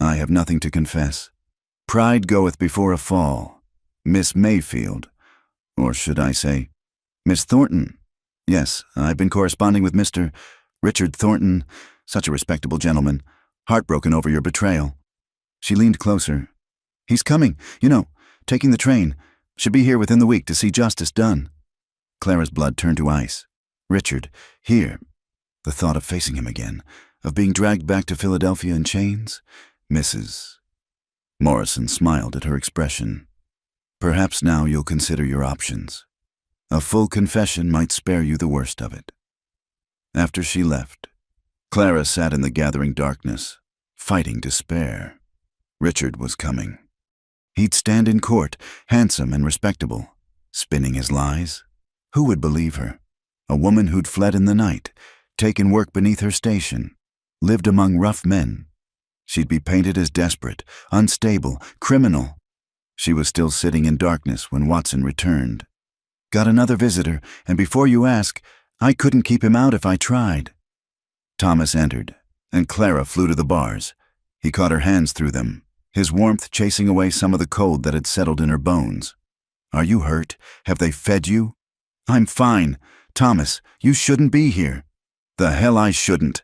I have nothing to confess. Pride goeth before a fall. Miss Mayfield, or should I say, Miss Thornton. Yes, I've been corresponding with Mr. Richard Thornton, such a respectable gentleman, heartbroken over your betrayal." She leaned closer. "He's coming, taking the train. Should be here within the week to see justice done." Clara's blood turned to ice. Richard, here. The thought of facing him again, of being dragged back to Philadelphia in chains. Mrs. Morrison smiled at her expression. "Perhaps now you'll consider your options. A full confession might spare you the worst of it." After she left, Clara sat in the gathering darkness, fighting despair. Richard was coming. He'd stand in court, handsome and respectable, spinning his lies. Who would believe her? A woman who'd fled in the night, taken work beneath her station, lived among rough men. She'd be painted as desperate, unstable, criminal. She was still sitting in darkness when Watson returned. "Got another visitor, and before you ask, I couldn't keep him out if I tried." Thomas entered, and Clara flew to the bars. He caught her hands through them, his warmth chasing away some of the cold that had settled in her bones. "Are you hurt? Have they fed you?" "I'm fine. Thomas, you shouldn't be here." "The hell I shouldn't."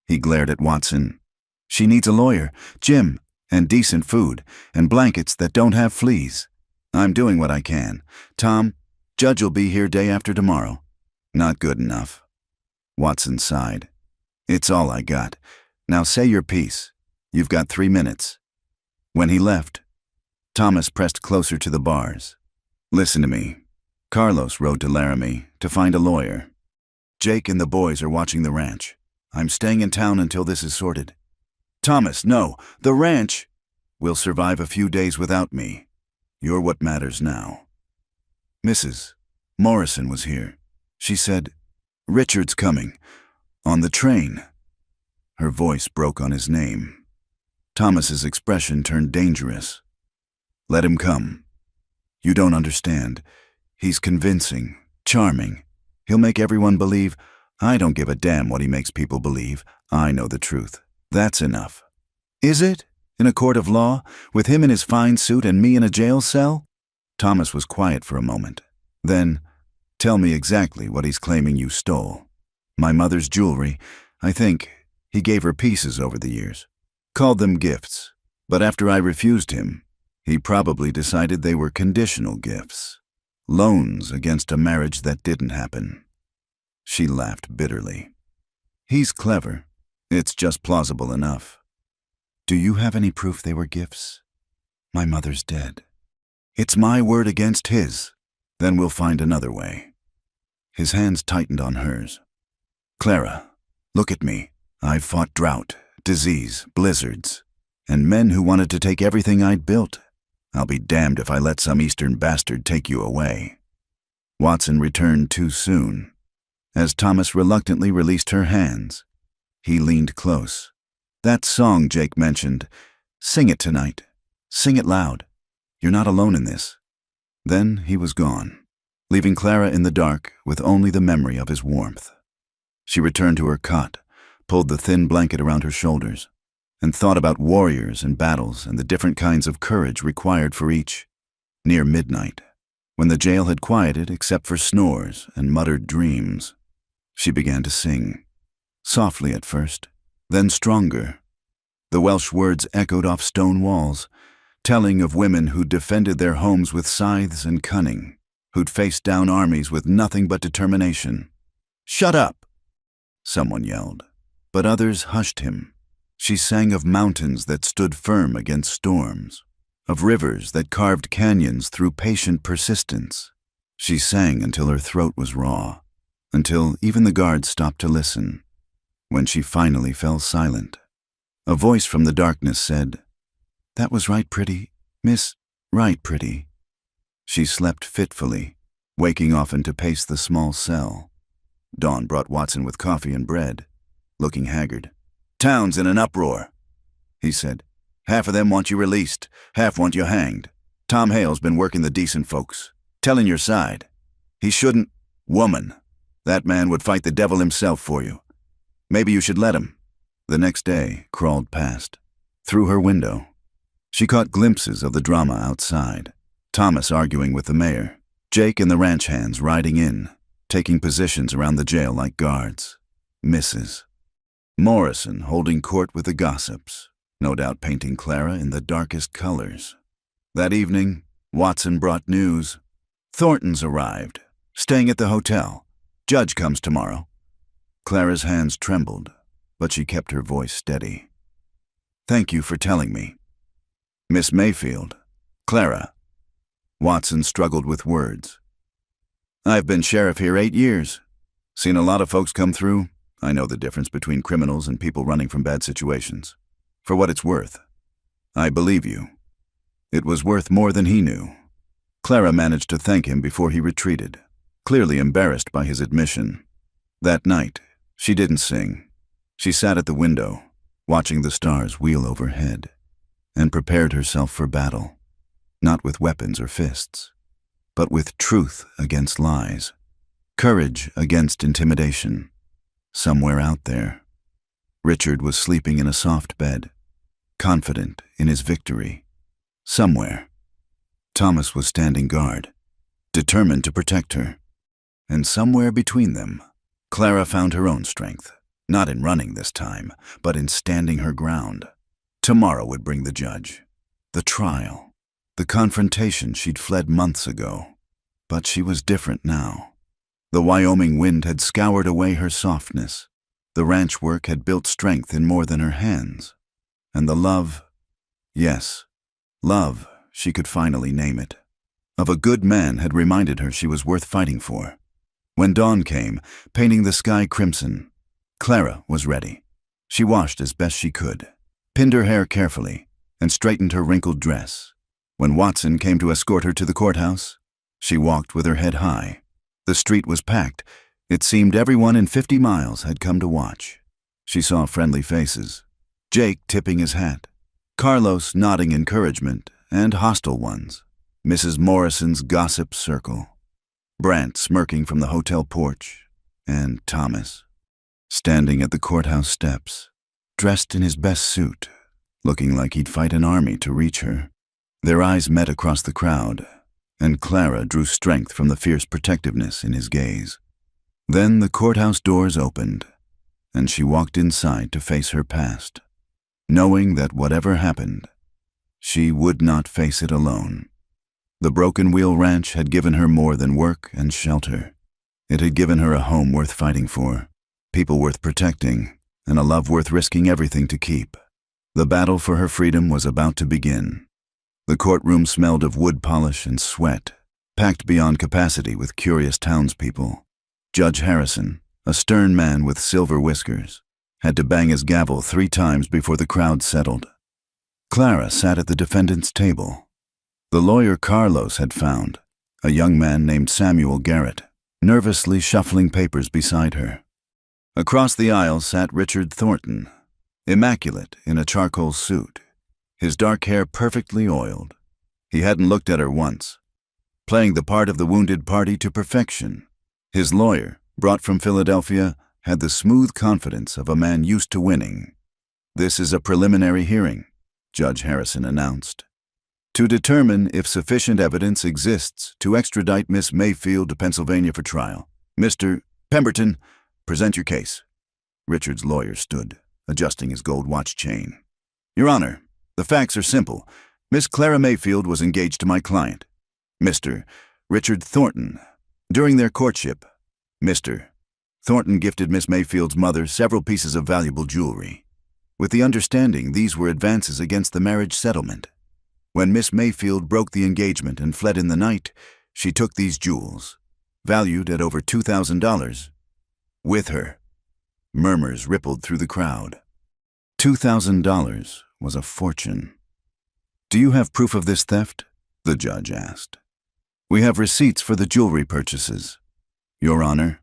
He glared at Watson. "She needs a lawyer, Jim, and decent food, and blankets that don't have fleas. I'm doing what I can. Tom, Judge will be here day after tomorrow." "Not good enough." Watson sighed. "It's all I got. Now say your piece. You've got 3 minutes." When he left, Thomas pressed closer to the bars. "Listen to me. Carlos rode to Laramie to find a lawyer. Jake and the boys are watching the ranch. I'm staying in town until this is sorted." "Thomas, no. The ranch." "Will survive a few days without me. You're what matters now." Mrs. Morrison was here. She said, "Richard's coming. On the train." Her voice broke on his name. Thomas's expression turned dangerous. "Let him come. You don't understand. He's convincing, charming. He'll make everyone believe. I don't give a damn what he makes people believe. I know the truth. That's enough." "Is it? In a court of law, with him in his fine suit and me in a jail cell?" Thomas was quiet for a moment. Then, "Tell me exactly what he's claiming you stole." "My mother's jewelry. I think he gave her pieces over the years. Called them gifts. But after I refused him, he probably decided they were conditional gifts. Loans against a marriage that didn't happen." She laughed bitterly. "He's clever. It's just plausible enough." Do you have any proof they were gifts? My mother's dead. It's my word against his. Then we'll find another way. His hands tightened on hers. Clara, look at me. I've fought drought, disease, blizzards, and men who wanted to take everything I'd built. I'll be damned if I let some eastern bastard take you away. Watson returned too soon. As Thomas reluctantly released her hands, he leaned close. That song Jake mentioned, sing it tonight. Sing it loud. You're not alone in this. Then he was gone, leaving Clara in the dark with only the memory of his warmth. She returned to her cot, pulled the thin blanket around her shoulders, and thought about warriors and battles and the different kinds of courage required for each. Near midnight, when the jail had quieted except for snores and muttered dreams, she began to sing, softly at first, then stronger. The Welsh words echoed off stone walls, telling of women who'd defended their homes with scythes and cunning, who'd faced down armies with nothing but determination. "Shut up!" someone yelled, but others hushed him. She sang of mountains that stood firm against storms, of rivers that carved canyons through patient persistence. She sang until her throat was raw, until even the guards stopped to listen. When she finally fell silent, a voice from the darkness said, "That was right, pretty, Miss, right, pretty." She slept fitfully, waking often to pace the small cell. Dawn brought Watson with coffee and bread, looking haggard. "Town's in an uproar," he said. "Half of them want you released, half want you hanged. Tom Hale's been working the decent folks, telling your side. He shouldn't. Woman, that man would fight the devil himself for you. Maybe you should let him." The next day crawled past. Through her window, she caught glimpses of the drama outside. Thomas arguing with the mayor, Jake and the ranch hands riding in, taking positions around the jail like guards. Mrs. Morrison holding court with the gossips, no doubt painting Clara in the darkest colors. That evening, Watson brought news. Thornton's arrived, staying at the hotel. Judge comes tomorrow. Clara's hands trembled, but she kept her voice steady. "Thank you for telling me." "Miss Mayfield." "Clara." Watson struggled with words. "I've been sheriff here 8 years. Seen a lot of folks come through. I know the difference between criminals and people running from bad situations. For what it's worth, I believe you." It was worth more than he knew. Clara managed to thank him before he retreated, clearly embarrassed by his admission. That night, she didn't sing. She sat at the window, watching the stars wheel overhead, and prepared herself for battle, not with weapons or fists, but with truth against lies, courage against intimidation. Somewhere out there, Richard was sleeping in a soft bed, confident in his victory. Somewhere, Thomas was standing guard, determined to protect her. And somewhere between them, Clara found her own strength, not in running this time, but in standing her ground. Tomorrow would bring the judge, the trial, the confrontation she'd fled months ago. But she was different now. The Wyoming wind had scoured away her softness. The ranch work had built strength in more than her hands. And the love, yes, love, she could finally name it, of a good man had reminded her she was worth fighting for. When dawn came, painting the sky crimson, Clara was ready. She washed as best she could, pinned her hair carefully, and straightened her wrinkled dress. When Watson came to escort her to the courthouse, she walked with her head high. The street was packed. It seemed everyone in 50 miles had come to watch. She saw friendly faces, Jake tipping his hat, Carlos nodding encouragement, and hostile ones, Mrs. Morrison's gossip circle, Brant smirking from the hotel porch, and Thomas, standing at the courthouse steps, dressed in his best suit, looking like he'd fight an army to reach her. Their eyes met across the crowd, and Clara drew strength from the fierce protectiveness in his gaze. Then the courthouse doors opened, and she walked inside to face her past, knowing that whatever happened, she would not face it alone. The Broken Wheel Ranch had given her more than work and shelter. It had given her a home worth fighting for, people worth protecting, and a love worth risking everything to keep. The battle for her freedom was about to begin. The courtroom smelled of wood polish and sweat, packed beyond capacity with curious townspeople. Judge Harrison, a stern man with silver whiskers, had to bang his gavel 3 times before the crowd settled. Clara sat at the defendant's table. The lawyer Carlos had found a young man named Samuel Garrett, nervously shuffling papers beside her. Across the aisle sat Richard Thornton, immaculate in a charcoal suit, his dark hair perfectly oiled. He hadn't looked at her once, playing the part of the wounded party to perfection. His lawyer, brought from Philadelphia, had the smooth confidence of a man used to winning. "This is a preliminary hearing," Judge Harrison announced, "to determine if sufficient evidence exists to extradite Miss Mayfield to Pennsylvania for trial. Mr. Pemberton, present your case." Richard's lawyer stood, adjusting his gold watch chain. "Your Honor, the facts are simple. Miss Clara Mayfield was engaged to my client, Mr. Richard Thornton. During their courtship, Mr. Thornton gifted Miss Mayfield's mother several pieces of valuable jewelry, with the understanding these were advances against the marriage settlement. When Miss Mayfield broke the engagement and fled in the night, she took these jewels, valued at over $2,000, with her." Murmurs rippled through the crowd. $2,000 was a fortune. "Do you have proof of this theft?" the judge asked. "We have receipts for the jewelry purchases, Your Honor,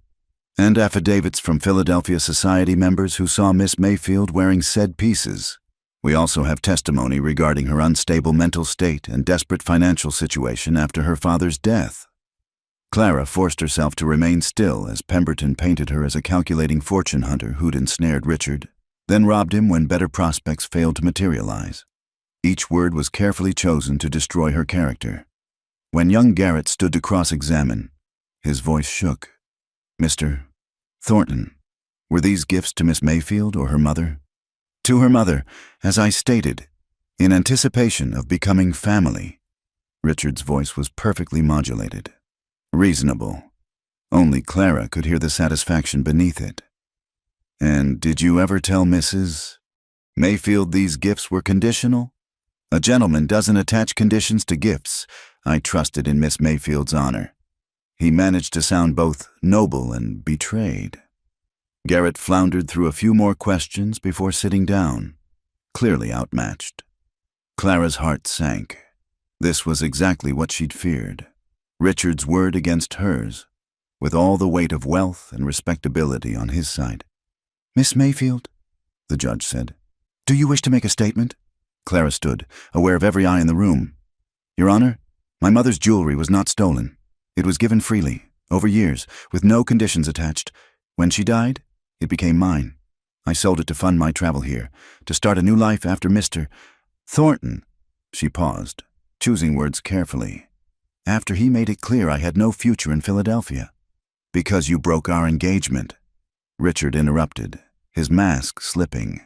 and affidavits from Philadelphia Society members who saw Miss Mayfield wearing said pieces. We also have testimony regarding her unstable mental state and desperate financial situation after her father's death." Clara forced herself to remain still as Pemberton painted her as a calculating fortune hunter who'd ensnared Richard, then robbed him when better prospects failed to materialize. Each word was carefully chosen to destroy her character. When young Garrett stood to cross-examine, his voice shook. "Mr. Thornton, were these gifts to Miss Mayfield or her mother?" "To her mother, as I stated, in anticipation of becoming family." Richard's voice was perfectly modulated. Reasonable. Only Clara could hear the satisfaction beneath it. "And did you ever tell Mrs. Mayfield these gifts were conditional?" "A gentleman doesn't attach conditions to gifts. I trusted in Miss Mayfield's honor." He managed to sound both noble and betrayed. Garrett floundered through a few more questions before sitting down, clearly outmatched. Clara's heart sank. This was exactly what she'd feared. Richard's word against hers, with all the weight of wealth and respectability on his side. "Miss Mayfield," the judge said, "do you wish to make a statement?" Clara stood, aware of every eye in the room. "Your Honor, my mother's jewelry was not stolen. It was given freely, over years, with no conditions attached. When she died, it became mine. I sold it to fund my travel here, to start a new life after Mr. Thornton." She paused, choosing words carefully. "After he made it clear I had no future in Philadelphia." "Because you broke our engagement," Richard interrupted, his mask slipping.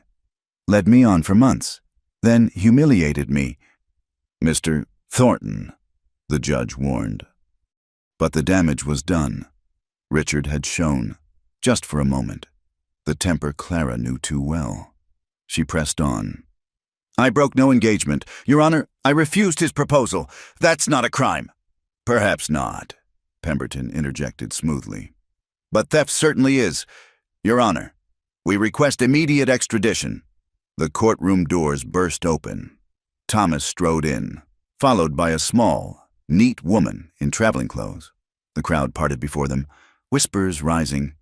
"Led me on for months, then humiliated me." "Mr. Thornton," the judge warned. But the damage was done. Richard had shown, just for a moment, the temper Clara knew too well. She pressed on. "I broke no engagement. Your Honor, I refused his proposal. That's not a crime." "Perhaps not," Pemberton interjected smoothly. "But theft certainly is. Your Honor, we request immediate extradition." The courtroom doors burst open. Thomas strode in, followed by a small, neat woman in traveling clothes. The crowd parted before them, whispers rising.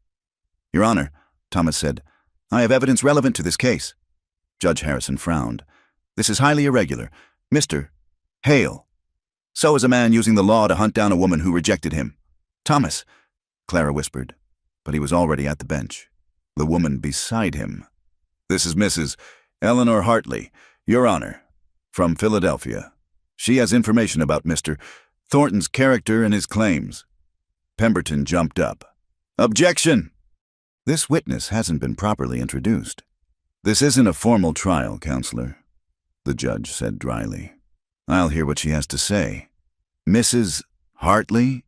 "Your Honor," Thomas said, "I have evidence relevant to this case." Judge Harrison frowned. "This is highly irregular. Mr. Hale. So is a man using the law to hunt down a woman who rejected him." "Thomas," Clara whispered, but he was already at the bench. The woman beside him. "This is Mrs. Eleanor Hartley, Your Honor, from Philadelphia. She has information about Mr. Thornton's character and his claims." Pemberton jumped up. "Objection!" "This witness hasn't been properly introduced." "This isn't a formal trial, Counselor," the judge said dryly. "I'll hear what she has to say." "Mrs. Hartley?"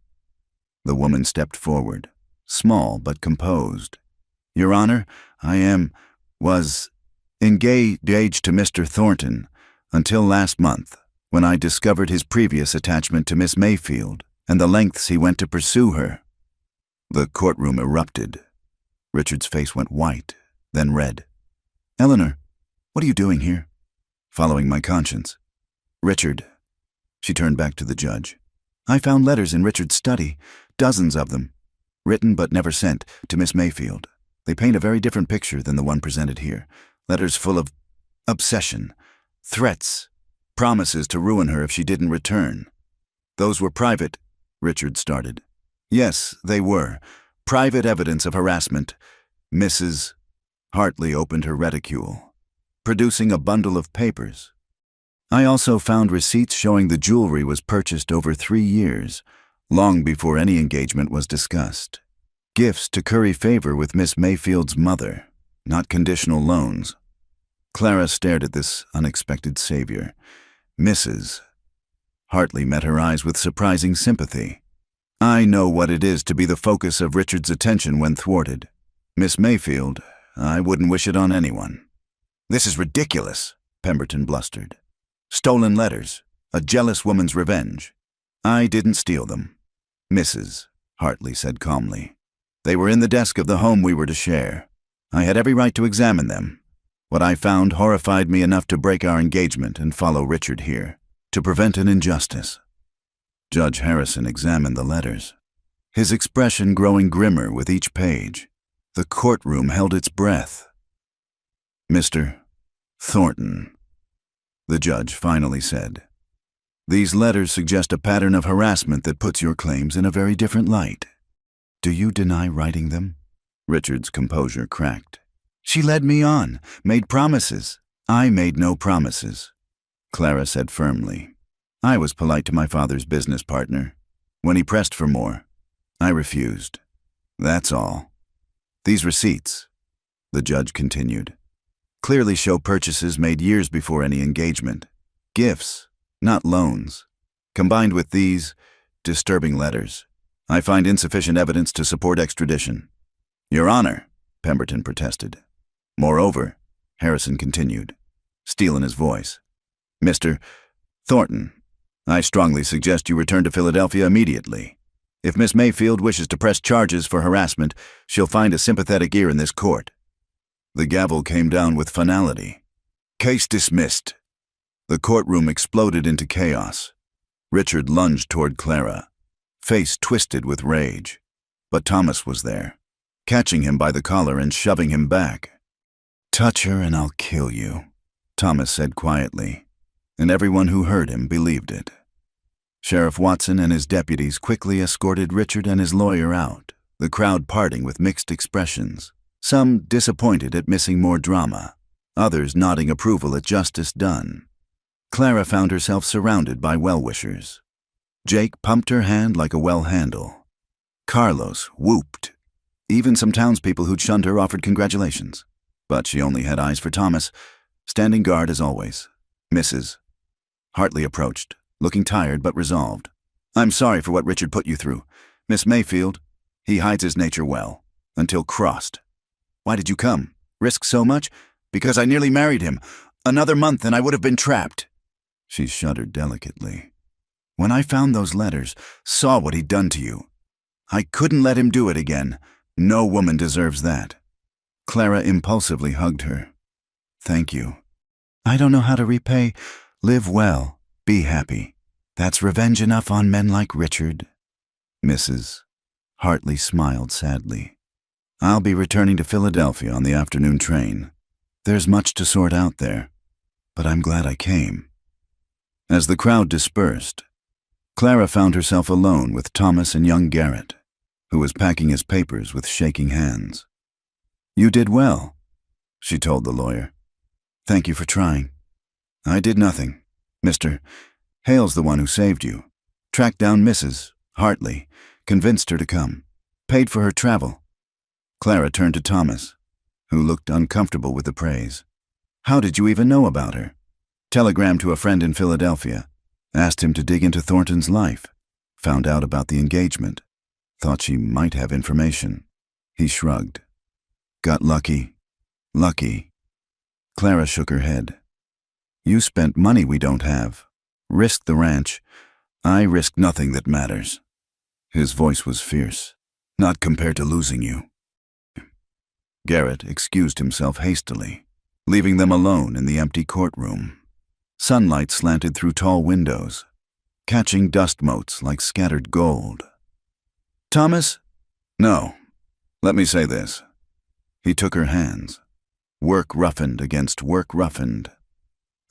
The woman stepped forward, small but composed. "Your Honor, was Engaged to Mr. Thornton until last month, when I discovered his previous attachment to Miss Mayfield and the lengths he went to pursue her. The courtroom erupted. Richard's face went white, then red. Eleanor, what are you doing here? Following my conscience. Richard. She turned back to the judge. I found letters in Richard's study, dozens of them, written but never sent, to Miss Mayfield. They paint a very different picture than the one presented here. Letters full of obsession, threats, promises to ruin her if she didn't return. Those were private, Richard started. Yes, they were. Private evidence of harassment. Mrs. Hartley opened her reticule, producing a bundle of papers. I also found receipts showing the jewelry was purchased over 3 years, long before any engagement was discussed. Gifts to curry favor with Miss Mayfield's mother, not conditional loans. Clara stared at this unexpected savior. Mrs. Hartley met her eyes with surprising sympathy. I know what it is to be the focus of Richard's attention when thwarted. Miss Mayfield, I wouldn't wish it on anyone. This is ridiculous, Pemberton blustered. Stolen letters, a jealous woman's revenge. I didn't steal them. Mrs. Hartley said calmly. They were in the desk of the home we were to share. I had every right to examine them. What I found horrified me enough to break our engagement and follow Richard here, to prevent an injustice. Judge Harrison examined the letters, his expression growing grimmer with each page. The courtroom held its breath. Mr. Thornton, the judge finally said, these letters suggest a pattern of harassment that puts your claims in a very different light. Do you deny writing them? Richard's composure cracked. She led me on, made promises. I made no promises, Clara said firmly. I was polite to my father's business partner. When he pressed for more, I refused. That's all. These receipts, the judge continued, clearly show purchases made years before any engagement. Gifts, not loans. Combined with these disturbing letters, I find insufficient evidence to support extradition. Your Honor, Pemberton protested. Moreover, Harrison continued, steel in his voice, Mr. Thornton, I strongly suggest you return to Philadelphia immediately. If Miss Mayfield wishes to press charges for harassment, she'll find a sympathetic ear in this court. The gavel came down with finality. Case dismissed. The courtroom exploded into chaos. Richard lunged toward Clara, face twisted with rage. But Thomas was there, catching him by the collar and shoving him back. Touch her and I'll kill you, Thomas said quietly, and everyone who heard him believed it. Sheriff Watson and his deputies quickly escorted Richard and his lawyer out, the crowd parting with mixed expressions, some disappointed at missing more drama, others nodding approval at justice done. Clara found herself surrounded by well-wishers. Jake pumped her hand like a well handle. Carlos whooped. Even some townspeople who'd shunned her offered congratulations. But she only had eyes for Thomas, standing guard as always. Mrs. Hartley approached, looking tired but resolved. I'm sorry for what Richard put you through. Miss Mayfield, he hides his nature well, until crossed. Why did you come? Risk so much? Because I nearly married him. Another month and I would have been trapped. She shuddered delicately. When I found those letters, saw what he'd done to you, I couldn't let him do it again. No woman deserves that. Clara impulsively hugged her. Thank you. I don't know how to repay. Live well. Be happy. That's revenge enough on men like Richard. Mrs. Hartley smiled sadly. I'll be returning to Philadelphia on the afternoon train. There's much to sort out there, but I'm glad I came. As the crowd dispersed, Clara found herself alone with Thomas and young Garrett, who was packing his papers with shaking hands. You did well, she told the lawyer. Thank you for trying. I did nothing. Mr. Hale's the one who saved you. Tracked down Mrs. Hartley, convinced her to come, paid for her travel. Clara turned to Thomas, who looked uncomfortable with the praise. How did you even know about her? Telegrammed to a friend in Philadelphia. Asked him to dig into Thornton's life. Found out about the engagement. Thought she might have information. He shrugged. Got lucky. Lucky. Clara shook her head. You spent money we don't have. Risked the ranch. I risk nothing that matters. His voice was fierce. Not compared to losing you. Garrett excused himself hastily, leaving them alone in the empty courtroom. Sunlight slanted through tall windows, catching dust motes like scattered gold. Thomas? No. Let me say this. He took her hands. Work roughened against work roughened.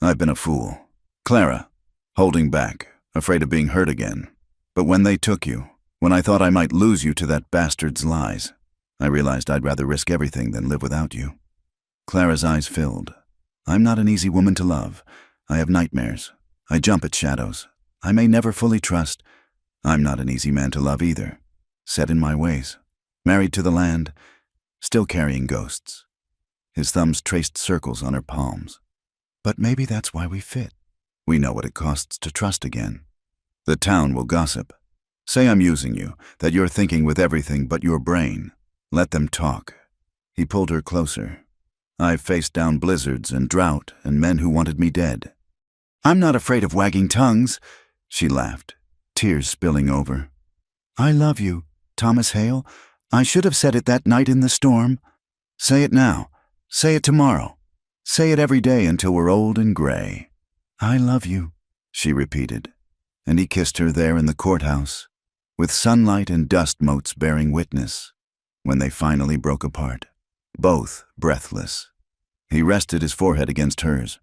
I've been a fool. Clara, holding back, afraid of being hurt again. But when they took you, when I thought I might lose you to that bastard's lies, I realized I'd rather risk everything than live without you. Clara's eyes filled. I'm not an easy woman to love. I have nightmares. I jump at shadows. I may never fully trust. I'm not an easy man to love either. Set in my ways. Married to the land, still carrying ghosts. His thumbs traced circles on her palms. But maybe that's why we fit. We know what it costs to trust again. The town will gossip. Say I'm using you, that you're thinking with everything but your brain. Let them talk. He pulled her closer. I've faced down blizzards and drought and men who wanted me dead. I'm not afraid of wagging tongues, she laughed, tears spilling over. I love you, Thomas Hale. I should have said it that night in the storm. Say it now. Say it tomorrow. Say it every day until we're old and gray. I love you, she repeated, and he kissed her there in the courthouse, with sunlight and dust motes bearing witness, when they finally broke apart, both breathless. He rested his forehead against hers.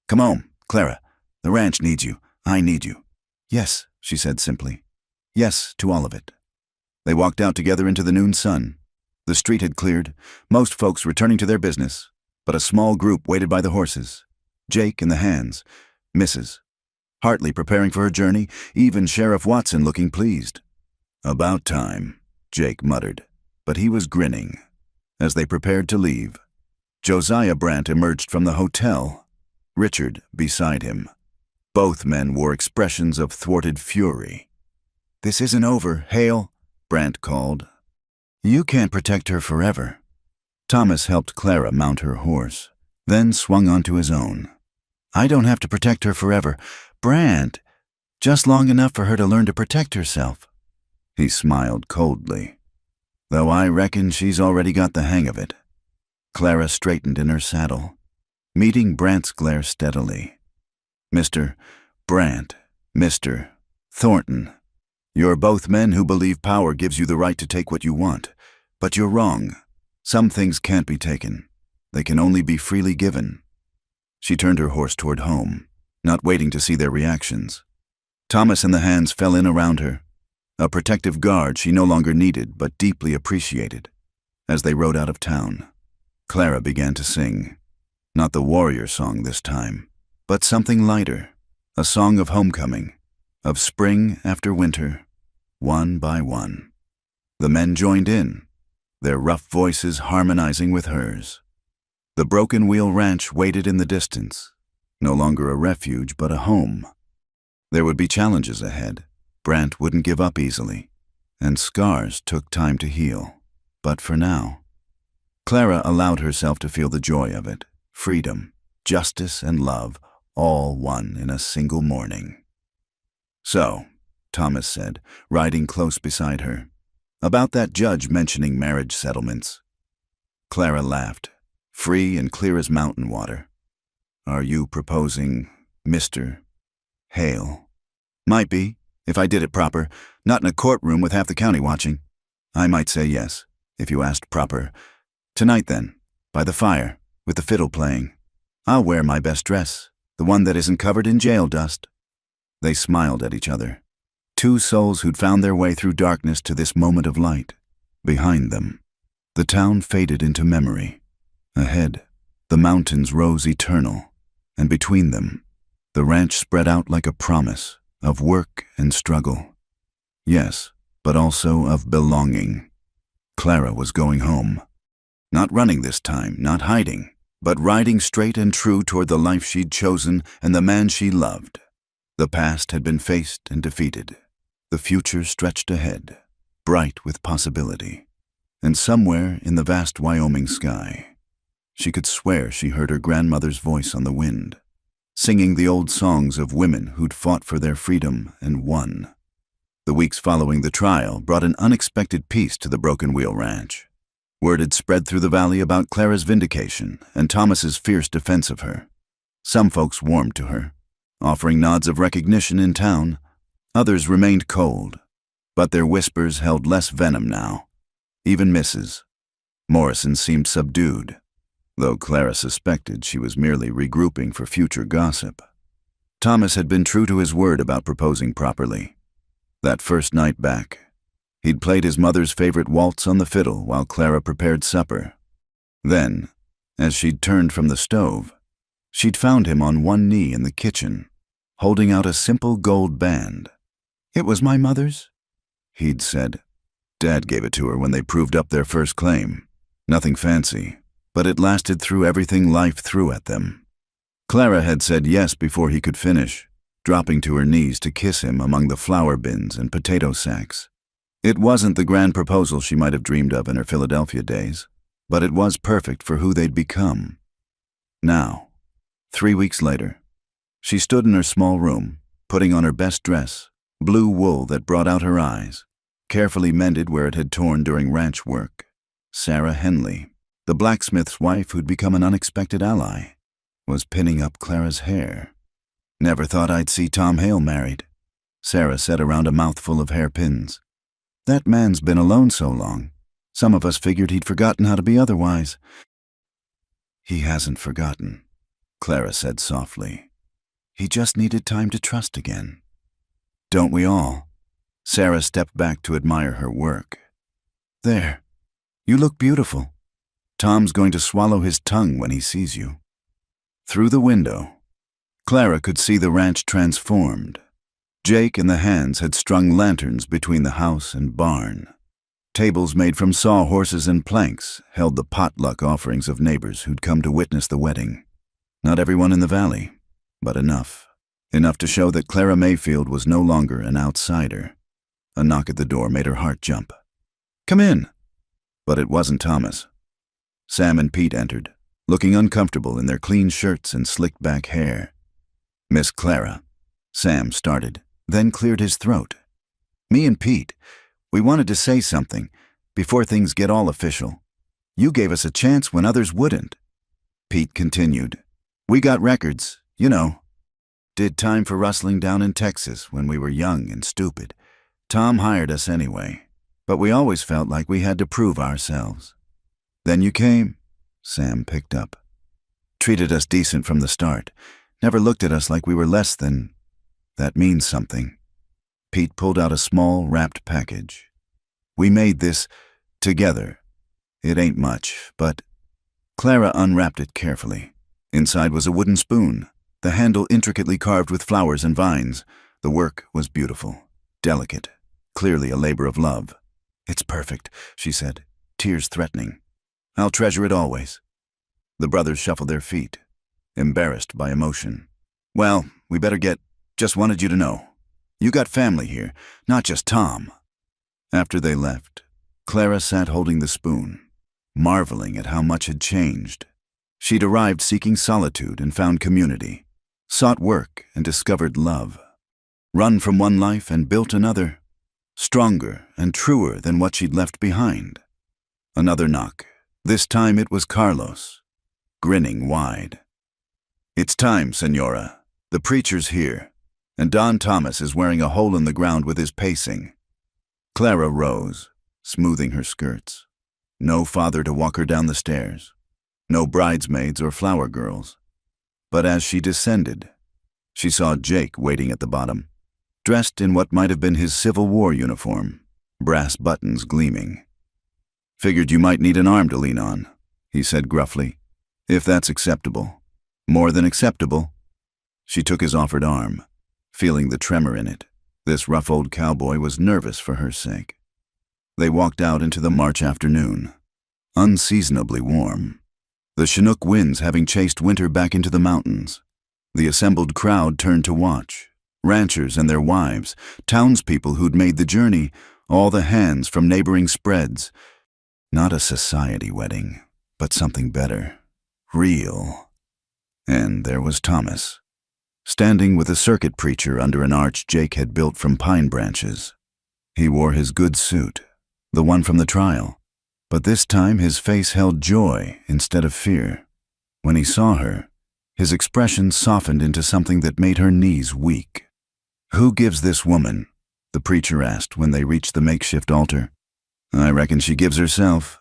Come home, Clara. The ranch needs you. I need you. Yes, she said simply. Yes to all of it. They walked out together into the noon sun. The street had cleared, most folks returning to their business, but a small group waited by the horses. Jake and the hands, Mrs. Hartley preparing for her journey, even Sheriff Watson looking pleased. About time, Jake muttered, but he was grinning. As they prepared to leave, Josiah Brandt emerged from the hotel, Richard beside him. Both men wore expressions of thwarted fury. This isn't over, Hale, Brandt called. You can't protect her forever. Thomas helped Clara mount her horse, then swung onto his own. I don't have to protect her forever. Brandt, just long enough for her to learn to protect herself. He smiled coldly, though I reckon she's already got the hang of it. Clara straightened in her saddle, meeting Brandt's glare steadily. Mr. Brandt, Mr. Thornton, you're both men who believe power gives you the right to take what you want, but you're wrong. Some things can't be taken. They can only be freely given. She turned her horse toward home, not waiting to see their reactions. Thomas and the hands fell in around her, a protective guard she no longer needed but deeply appreciated. As they rode out of town, Clara began to sing, not the warrior song this time, but something lighter, a song of homecoming, of spring after winter, one by one. The men joined in, their rough voices harmonizing with hers. The Broken Wheel Ranch waited in the distance, no longer a refuge but a home. There would be challenges ahead. Brandt wouldn't give up easily, and scars took time to heal. But for now, Clara allowed herself to feel the joy of it, freedom, justice, and love, all one in a single morning. So, Thomas said, riding close beside her, about that judge mentioning marriage settlements. Clara laughed, free and clear as mountain water. Are you proposing Mr. Hale? Might be, if I did it proper, not in a courtroom with half the county watching. I might say yes, if you asked proper. Tonight then, by the fire, with the fiddle playing. I'll wear my best dress, the one that isn't covered in jail dust. They smiled at each other, two souls who'd found their way through darkness to this moment of light. Behind them, the town faded into memory. Ahead, the mountains rose eternal, and between them, the ranch spread out like a promise of work and struggle. Yes, but also of belonging. Clara was going home. Not running this time, not hiding, but riding straight and true toward the life she'd chosen and the man she loved. The past had been faced and defeated. The future stretched ahead, bright with possibility. And somewhere in the vast Wyoming sky, She could swear she heard her grandmother's voice on the wind, singing the old songs of women who'd fought for their freedom and won. The weeks following the trial brought an unexpected peace to the Broken Wheel Ranch. Word had spread through the valley about Clara's vindication and Thomas's fierce defense of her. Some folks warmed to her, offering nods of recognition in town. Others remained cold, but their whispers held less venom now. Even Mrs. Morrison seemed subdued, though Clara suspected she was merely regrouping for future gossip. Thomas had been true to his word about proposing properly. That first night back, he'd played his mother's favorite waltz on the fiddle while Clara prepared supper. Then, as she'd turned from the stove, she'd found him on one knee in the kitchen, holding out a simple gold band. "It was my mother's," he'd said. Dad gave it to her when they proved up their first claim. Nothing fancy, but it lasted through everything life threw at them. Clara had said yes before he could finish, dropping to her knees to kiss him among the flour bins and potato sacks. It wasn't the grand proposal she might have dreamed of in her Philadelphia days, but it was perfect for who they'd become. Now, 3 weeks later, she stood in her small room, putting on her best dress, blue wool that brought out her eyes, carefully mended where it had torn during ranch work. Sarah Henley, the blacksmith's wife who'd become an unexpected ally, was pinning up Clara's hair. "Never thought I'd see Tom Hale married," Sarah said around a mouthful of hairpins. "That man's been alone so long. Some of us figured he'd forgotten how to be otherwise." "He hasn't forgotten," Clara said softly. "He just needed time to trust again." "Don't we all?" Sarah stepped back to admire her work. "There. You look beautiful. Tom's going to swallow his tongue when he sees you." Through the window, Clara could see the ranch transformed. Jake and the hands had strung lanterns between the house and barn. Tables made from sawhorses and planks held the potluck offerings of neighbors who'd come to witness the wedding. Not everyone in the valley, but enough. Enough to show that Clara Mayfield was no longer an outsider. A knock at the door made her heart jump. "Come in." But it wasn't Thomas. Sam and Pete entered, looking uncomfortable in their clean shirts and slicked-back hair. "Miss Clara," Sam started, then cleared his throat. "Me and Pete, we wanted to say something before things get all official. You gave us a chance when others wouldn't." Pete continued. "We got records, you know. Did time for rustling down in Texas when we were young and stupid. Tom hired us anyway, but we always felt like we had to prove ourselves. Then you came," Sam picked up. "Treated us decent from the start. Never looked at us like we were less than. That means something." Pete pulled out a small, wrapped package. "We made this together. It ain't much, but—" Clara unwrapped it carefully. Inside was a wooden spoon, the handle intricately carved with flowers and vines. The work was beautiful, delicate, clearly a labor of love. "It's perfect," she said, tears threatening. "I'll treasure it always." The brothers shuffled their feet, embarrassed by emotion. "Well, we better get— just wanted you to know. You got family here, not just Tom." After they left, Clara sat holding the spoon, marveling at how much had changed. She'd arrived seeking solitude and found community, sought work and discovered love, run from one life and built another, stronger and truer than what she'd left behind. Another knock. This time it was Carlos, grinning wide. "It's time, Senora. The preacher's here, and Don Thomas is wearing a hole in the ground with his pacing." Clara rose, smoothing her skirts. No father to walk her down the stairs. No bridesmaids or flower girls. But as she descended, she saw Jake waiting at the bottom, dressed in what might have been his Civil War uniform, brass buttons gleaming. "Figured you might need an arm to lean on," he said gruffly. "If that's acceptable." "More than acceptable." She took his offered arm, feeling the tremor in it. This rough old cowboy was nervous for her sake. They walked out into the March afternoon, unseasonably warm. The Chinook winds having chased winter back into the mountains. The assembled crowd turned to watch. Ranchers and their wives, townspeople who'd made the journey, all the hands from neighboring spreads. Not a society wedding, but something better. real. And there was Thomas, standing with a circuit preacher under an arch Jake had built from pine branches. He wore his good suit, the one from the trial, but this time his face held joy instead of fear. When he saw her, his expression softened into something that made her knees weak. "Who gives this woman?" the preacher asked when they reached the makeshift altar. "I reckon she gives herself,"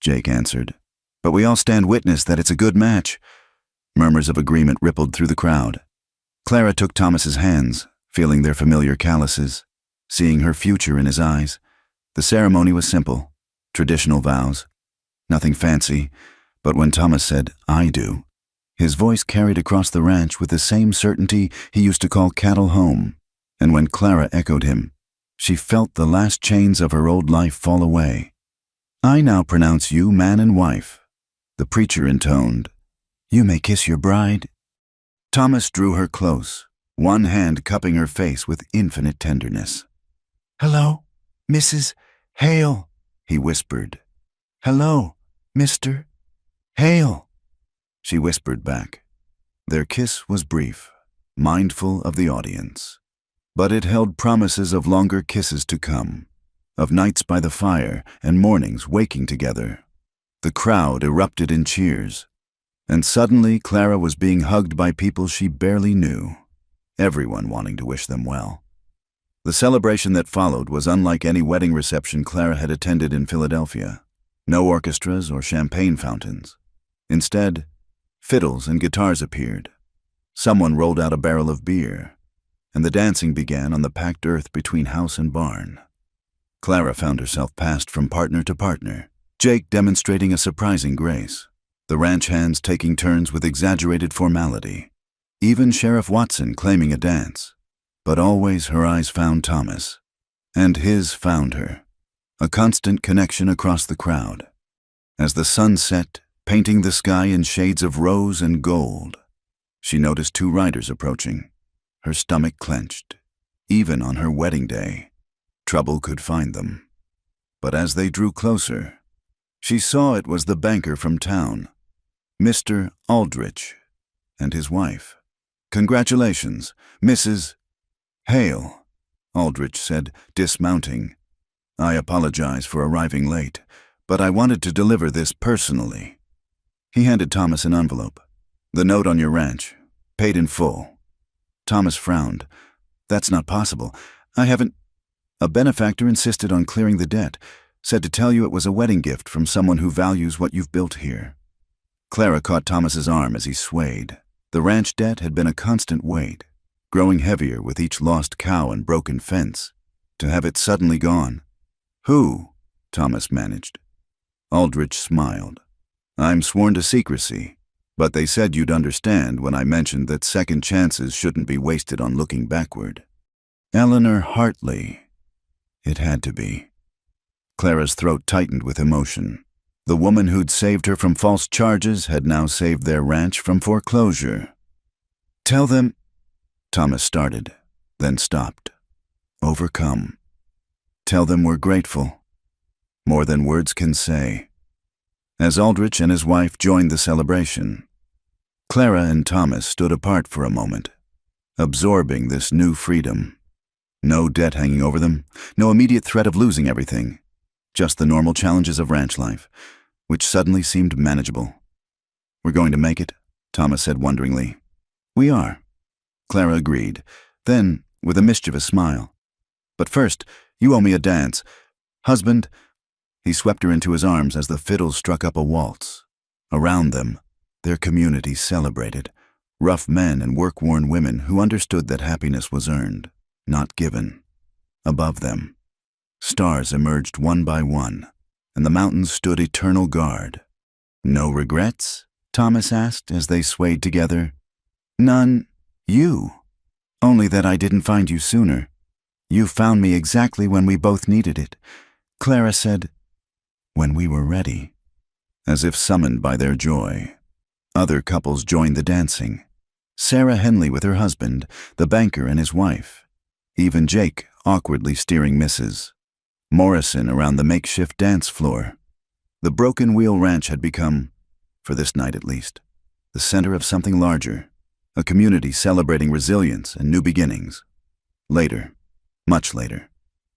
Jake answered. "But we all stand witness that it's a good match." Murmurs of agreement rippled through the crowd. Clara took Thomas's hands, feeling their familiar calluses, seeing her future in his eyes. The ceremony was simple, traditional vows. Nothing fancy, but when Thomas said, "I do," his voice carried across the ranch with the same certainty he used to call cattle home. And when Clara echoed him, she felt the last chains of her old life fall away. "I now pronounce you man and wife," the preacher intoned. "You may kiss your bride." Thomas drew her close, one hand cupping her face with infinite tenderness. "Hello, Mrs. Hale," he whispered. "Hello, Mr. Hale," she whispered back. Their kiss was brief, mindful of the audience. But it held promises of longer kisses to come, of nights by the fire and mornings waking together. The crowd erupted in cheers, and suddenly Clara was being hugged by people she barely knew, everyone wanting to wish them well. The celebration that followed was unlike any wedding reception Clara had attended in Philadelphia. No orchestras or champagne fountains. Instead, fiddles and guitars appeared. Someone rolled out a barrel of beer, and the dancing began on the packed earth between house and barn. Clara found herself passed from partner to partner, Jake demonstrating a surprising grace, the ranch hands taking turns with exaggerated formality, even Sheriff Watson claiming a dance. But always her eyes found Thomas, and his found her, a constant connection across the crowd. As the sun set, painting the sky in shades of rose and gold, she noticed two riders approaching. Her stomach clenched. Even on her wedding day, trouble could find them. But as they drew closer, she saw it was the banker from town, Mr. Aldrich, and his wife. "Congratulations, Mrs. Hale," Aldrich said, dismounting. "I apologize for arriving late, but I wanted to deliver this personally." He handed Thomas an envelope. "The note on your ranch, paid in full." Thomas frowned. "That's not possible. I haven't—" "A benefactor insisted on clearing the debt, said to tell you it was a wedding gift from someone who values what you've built here." Clara caught Thomas's arm as he swayed. The ranch debt had been a constant weight, growing heavier with each lost cow and broken fence. To have it suddenly gone. "Who?" Thomas managed. Aldrich smiled. "I'm sworn to secrecy, but they said you'd understand when I mentioned that second chances shouldn't be wasted on looking backward." Eleanor Hartley. It had to be. Clara's throat tightened with emotion. The woman who'd saved her from false charges had now saved their ranch from foreclosure. "Tell them—" Thomas started, then stopped, overcome. "Tell them we're grateful. More than words can say." As Aldrich and his wife joined the celebration, Clara and Thomas stood apart for a moment, absorbing this new freedom. No debt hanging over them, no immediate threat of losing everything, just the normal challenges of ranch life, which suddenly seemed manageable. "We're going to make it," Thomas said wonderingly. "We are," Clara agreed, then, with a mischievous smile. "But first, you owe me a dance. Husband—" He swept her into his arms as the fiddles struck up a waltz. Around them, their community celebrated, rough men and work-worn women who understood that happiness was earned, not given. Above them, stars emerged one by one, and the mountains stood eternal guard. "No regrets?" Thomas asked as they swayed together. "None. You. Only that I didn't find you sooner. You found me exactly when we both needed it." Clara said, "When we were ready." As if summoned by their joy, other couples joined the dancing. Sarah Henley with her husband, the banker and his wife. Even Jake awkwardly steering Mrs. Morrison around the makeshift dance floor. The Broken Wheel Ranch had become, for this night at least, the center of something larger, a community celebrating resilience and new beginnings. Later, much later,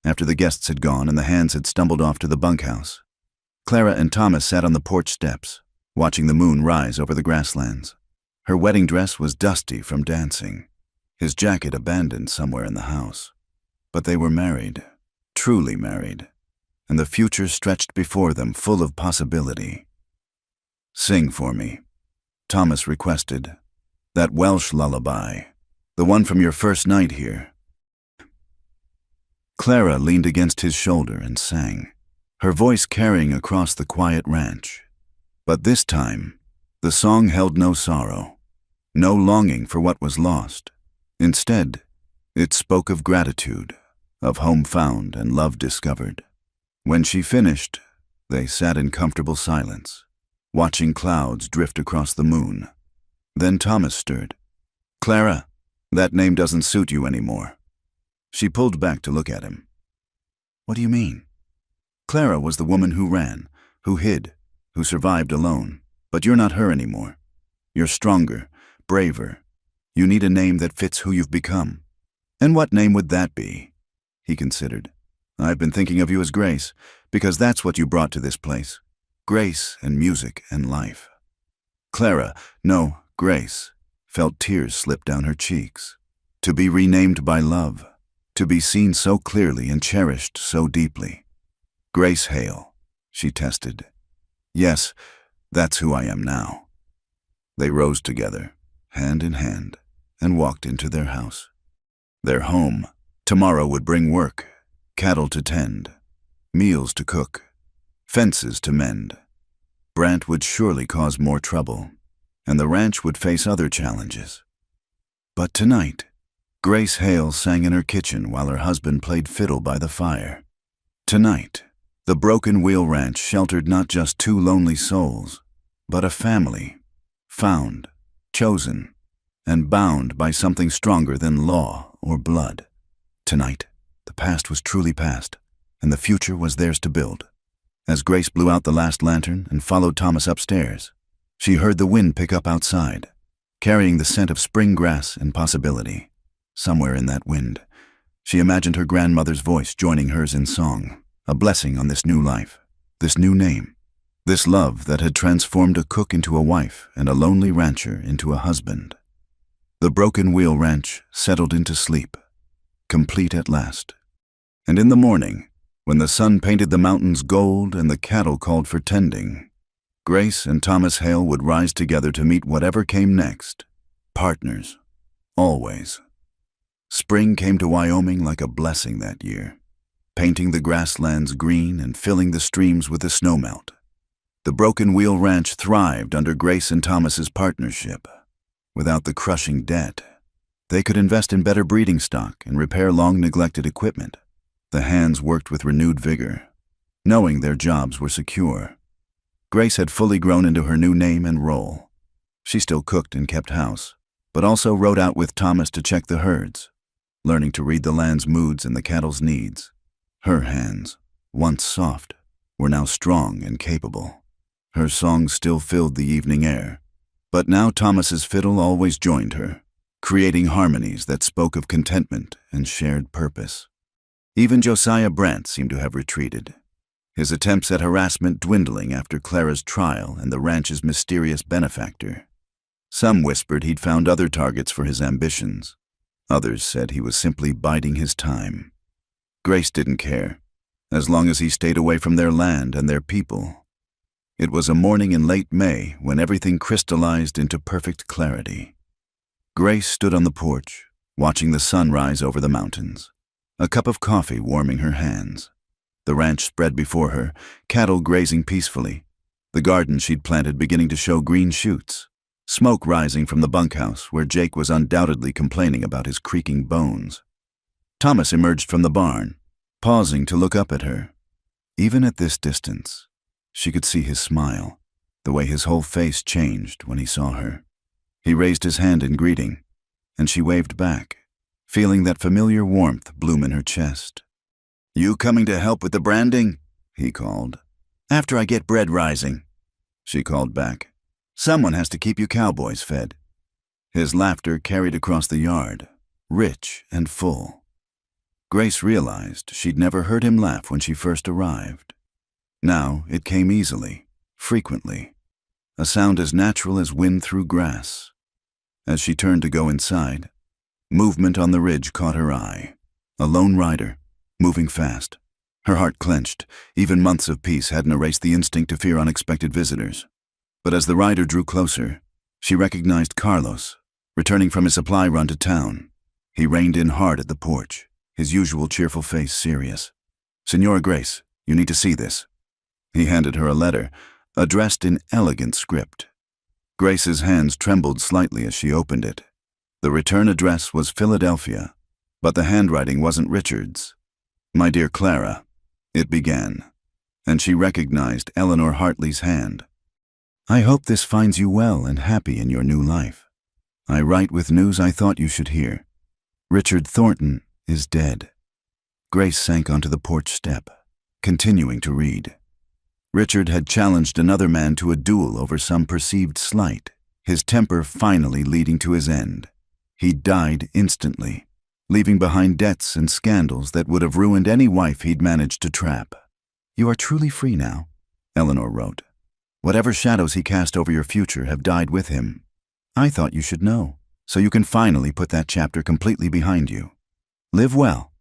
after the guests had gone and the hands had stumbled off to the bunkhouse, Clara and Thomas sat on the porch steps, watching the moon rise over the grasslands. Her wedding dress was dusty from dancing, his jacket abandoned somewhere in the house. But they were married, truly married, and the future stretched before them full of possibility. "Sing for me," Thomas requested. "That Welsh lullaby, the one from your first night here." Clara leaned against his shoulder and sang, her voice carrying across the quiet ranch. But this time, the song held no sorrow, no longing for what was lost. Instead, it spoke of gratitude, of home found and love discovered. When she finished, they sat in comfortable silence, watching clouds drift across the moon. Then Thomas stirred. "Clara, that name doesn't suit you anymore." She pulled back to look at him. "What do you mean?" "Clara was the woman who ran, who hid, who survived alone. But you're not her anymore. You're stronger, braver. You need a name that fits who you've become." "And what name would that be?" He considered. "I've been thinking of you as Grace, because that's what you brought to this place. Grace and music and life." Clara, no, Grace, felt tears slip down her cheeks. To be renamed by love, to be seen so clearly and cherished so deeply. "Grace Hale," she tested. "Yes, that's who I am now." They rose together, hand in hand, and walked into their house. Their home. Tomorrow would bring work, cattle to tend, meals to cook, fences to mend. Brant would surely cause more trouble, and the ranch would face other challenges. But tonight, Grace Hale sang in her kitchen while her husband played fiddle by the fire. Tonight, the Broken Wheel Ranch sheltered not just two lonely souls, but a family, found, chosen, and bound by something stronger than law or blood. Tonight, the past was truly past, and the future was theirs to build. As Grace blew out the last lantern and followed Thomas upstairs, she heard the wind pick up outside, carrying the scent of spring grass and possibility. Somewhere in that wind, she imagined her grandmother's voice joining hers in song, a blessing on this new life, this new name, this love that had transformed a cook into a wife and a lonely rancher into a husband. The Broken Wheel Ranch settled into sleep, complete at last. And in the morning, when the sun painted the mountains gold and the cattle called for tending, Grace and Thomas Hale would rise together to meet whatever came next. Partners, always. Spring came to Wyoming like a blessing that year, painting the grasslands green and filling the streams with the snowmelt. The Broken Wheel Ranch thrived under Grace and Thomas's partnership. Without the crushing debt, they could invest in better breeding stock and repair long-neglected equipment. The hands worked with renewed vigor, knowing their jobs were secure. Grace had fully grown into her new name and role. She still cooked and kept house, but also rode out with Thomas to check the herds, learning to read the land's moods and the cattle's needs. Her hands, once soft, were now strong and capable. Her songs still filled the evening air, but now Thomas's fiddle always joined her, creating harmonies that spoke of contentment and shared purpose. Even Josiah Brant seemed to have retreated, his attempts at harassment dwindling after Clara's trial and the ranch's mysterious benefactor. Some whispered he'd found other targets for his ambitions. Others said he was simply biding his time. Grace didn't care, as long as he stayed away from their land and their people. It was a morning in late May when everything crystallized into perfect clarity. Grace stood on the porch, watching the sun rise over the mountains, a cup of coffee warming her hands. The ranch spread before her, cattle grazing peacefully, the garden she'd planted beginning to show green shoots, smoke rising from the bunkhouse where Jake was undoubtedly complaining about his creaking bones. Thomas emerged from the barn, pausing to look up at her. Even at this distance, she could see his smile, the way his whole face changed when he saw her. He raised his hand in greeting, and she waved back, feeling that familiar warmth bloom in her chest. "You coming to help with the branding?" he called. "After I get bread rising," she called back. Someone has to keep you cowboys fed." His laughter carried across the yard, rich and full. Grace realized she'd never heard him laugh when she first arrived. Now it came easily, frequently, a sound as natural as wind through grass. As she turned to go inside, movement on the ridge caught her eye. A lone rider, moving fast. Her heart clenched. Even months of peace hadn't erased the instinct to fear unexpected visitors. But as the rider drew closer, she recognized Carlos, returning from his supply run to town. He reined in hard at the porch, his usual cheerful face serious. "Senora Grace, you need to see this." He handed her a letter, addressed in elegant script. Grace's hands trembled slightly as she opened it. The return address was Philadelphia, but the handwriting wasn't Richard's. "My dear Clara," it began, and she recognized Eleanor Hartley's hand. "I hope this finds you well and happy in your new life. I write with news I thought you should hear. Richard Thornton is dead." Grace sank onto the porch step, continuing to read. Richard had challenged another man to a duel over some perceived slight, his temper finally leading to his end. He died instantly, leaving behind debts and scandals that would have ruined any wife he'd managed to trap. "You are truly free now," Eleanor wrote. "Whatever shadows he cast over your future have died with him. I thought you should know, so you can finally put that chapter completely behind you. Live well,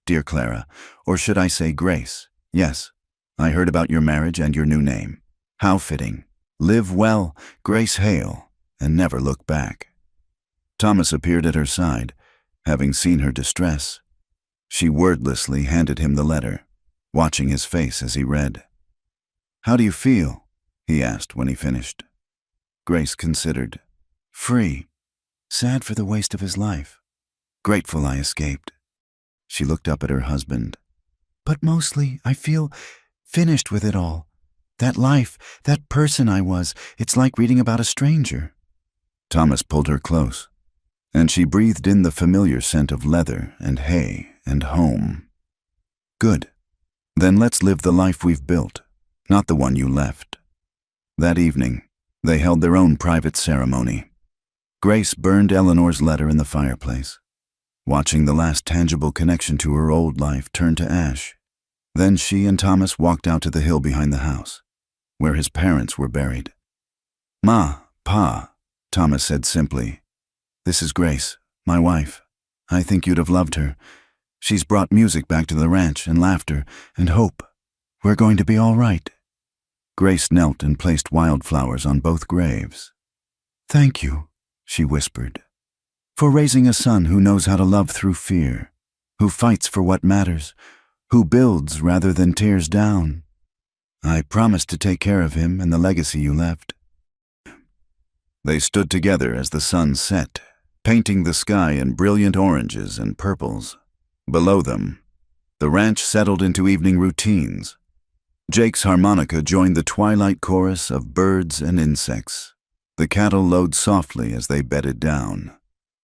dear Clara, or should I say Grace? Yes, I heard about your marriage and your new name. How fitting. Live well, Grace Hale, and never look back." Thomas appeared at her side, having seen her distress. She wordlessly handed him the letter, watching his face as he read. "How do you feel?" he asked when he finished. Grace considered. "Free. Sad for the waste of his life. Grateful I escaped." She looked up at her husband. "But mostly, I feel finished with it all. That life, that person I was, it's like reading about a stranger." Thomas pulled her close, and she breathed in the familiar scent of leather and hay and home. "Good. Then let's live the life we've built, not the one you left." That evening, they held their own private ceremony. Grace burned Eleanor's letter in the fireplace, watching the last tangible connection to her old life turn to ash. Then she and Thomas walked out to the hill behind the house, where his parents were buried. "Ma, Pa," Thomas said simply. "This is Grace, my wife. I think you'd have loved her. She's brought music back to the ranch and laughter and hope. We're going to be all right." Grace knelt and placed wildflowers on both graves. "Thank you," she whispered, "for raising a son who knows how to love through fear, who fights for what matters, who builds rather than tears down. I promise to take care of him and the legacy you left." They stood together as the sun set, painting the sky in brilliant oranges and purples. Below them, the ranch settled into evening routines. Jake's harmonica joined the twilight chorus of birds and insects. The cattle lowed softly as they bedded down.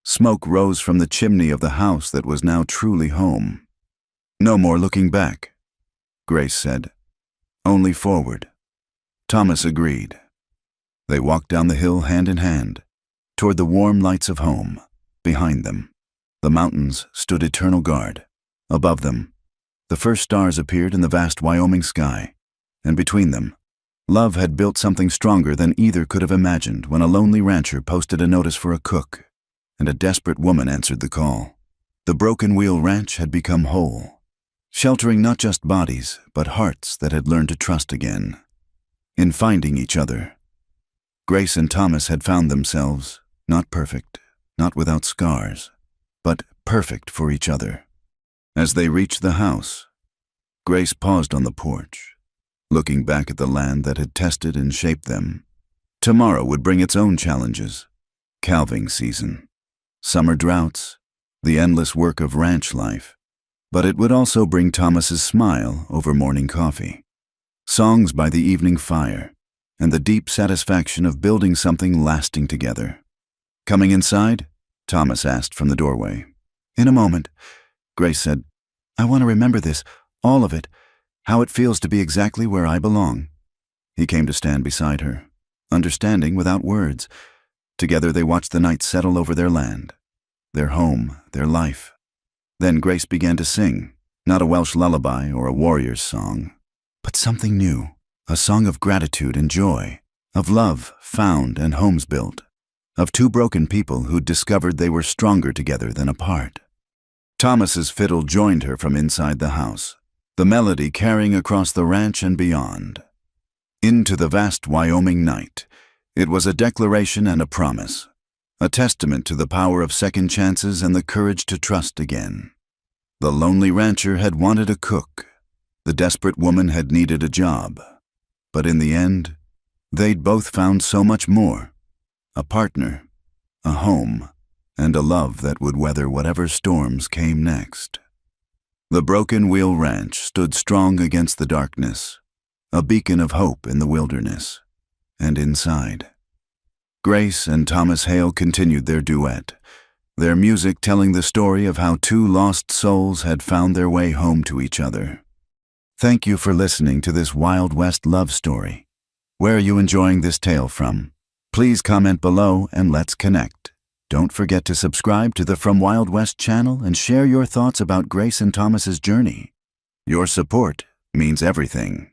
Smoke rose from the chimney of the house that was now truly home. "No more looking back," Grace said. "Only forward." Thomas agreed. They walked down the hill hand in hand, toward the warm lights of home. Behind them, the mountains stood eternal guard. Above them, the first stars appeared in the vast Wyoming sky, and between them, love had built something stronger than either could have imagined when a lonely rancher posted a notice for a cook, and a desperate woman answered the call. The Broken Wheel Ranch had become whole, sheltering not just bodies, but hearts that had learned to trust again. In finding each other, Grace and Thomas had found themselves, not perfect, not without scars, but perfect for each other. As they reached the house, Grace paused on the porch, looking back at the land that had tested and shaped them. Tomorrow would bring its own challenges. Calving season, summer droughts, the endless work of ranch life. But it would also bring Thomas's smile over morning coffee, songs by the evening fire, and the deep satisfaction of building something lasting together. "Coming inside?" Thomas asked from the doorway. "In a moment," Grace said. "I want to remember this, all of it, how it feels to be exactly where I belong." He came to stand beside her. understanding without words. Together they watched the night settle over their land, their home, their life. Then Grace began to sing, not a Welsh lullaby or a warrior's song, but something new, a song of gratitude and joy, of love found and homes built, of two broken people who'd discovered they were stronger together than apart. Thomas's fiddle joined her from inside the house, the melody carrying across the ranch and beyond. Into the vast Wyoming night, it was a declaration and a promise, a testament to the power of second chances and the courage to trust again. The lonely rancher had wanted a cook. The desperate woman had needed a job. But in the end, they'd both found so much more: a partner, a home, and a love that would weather whatever storms came next. The Broken Wheel Ranch stood strong against the darkness, a beacon of hope in the wilderness. And inside, Grace and Thomas Hale continued their duet, their music telling the story of how two lost souls had found their way home to each other. Thank you for listening to this Wild West love story. Where are you enjoying this tale from? Please comment below and let's connect. Don't forget to subscribe to the From Wild West channel and share your thoughts about Grace and Thomas's journey. Your support means everything.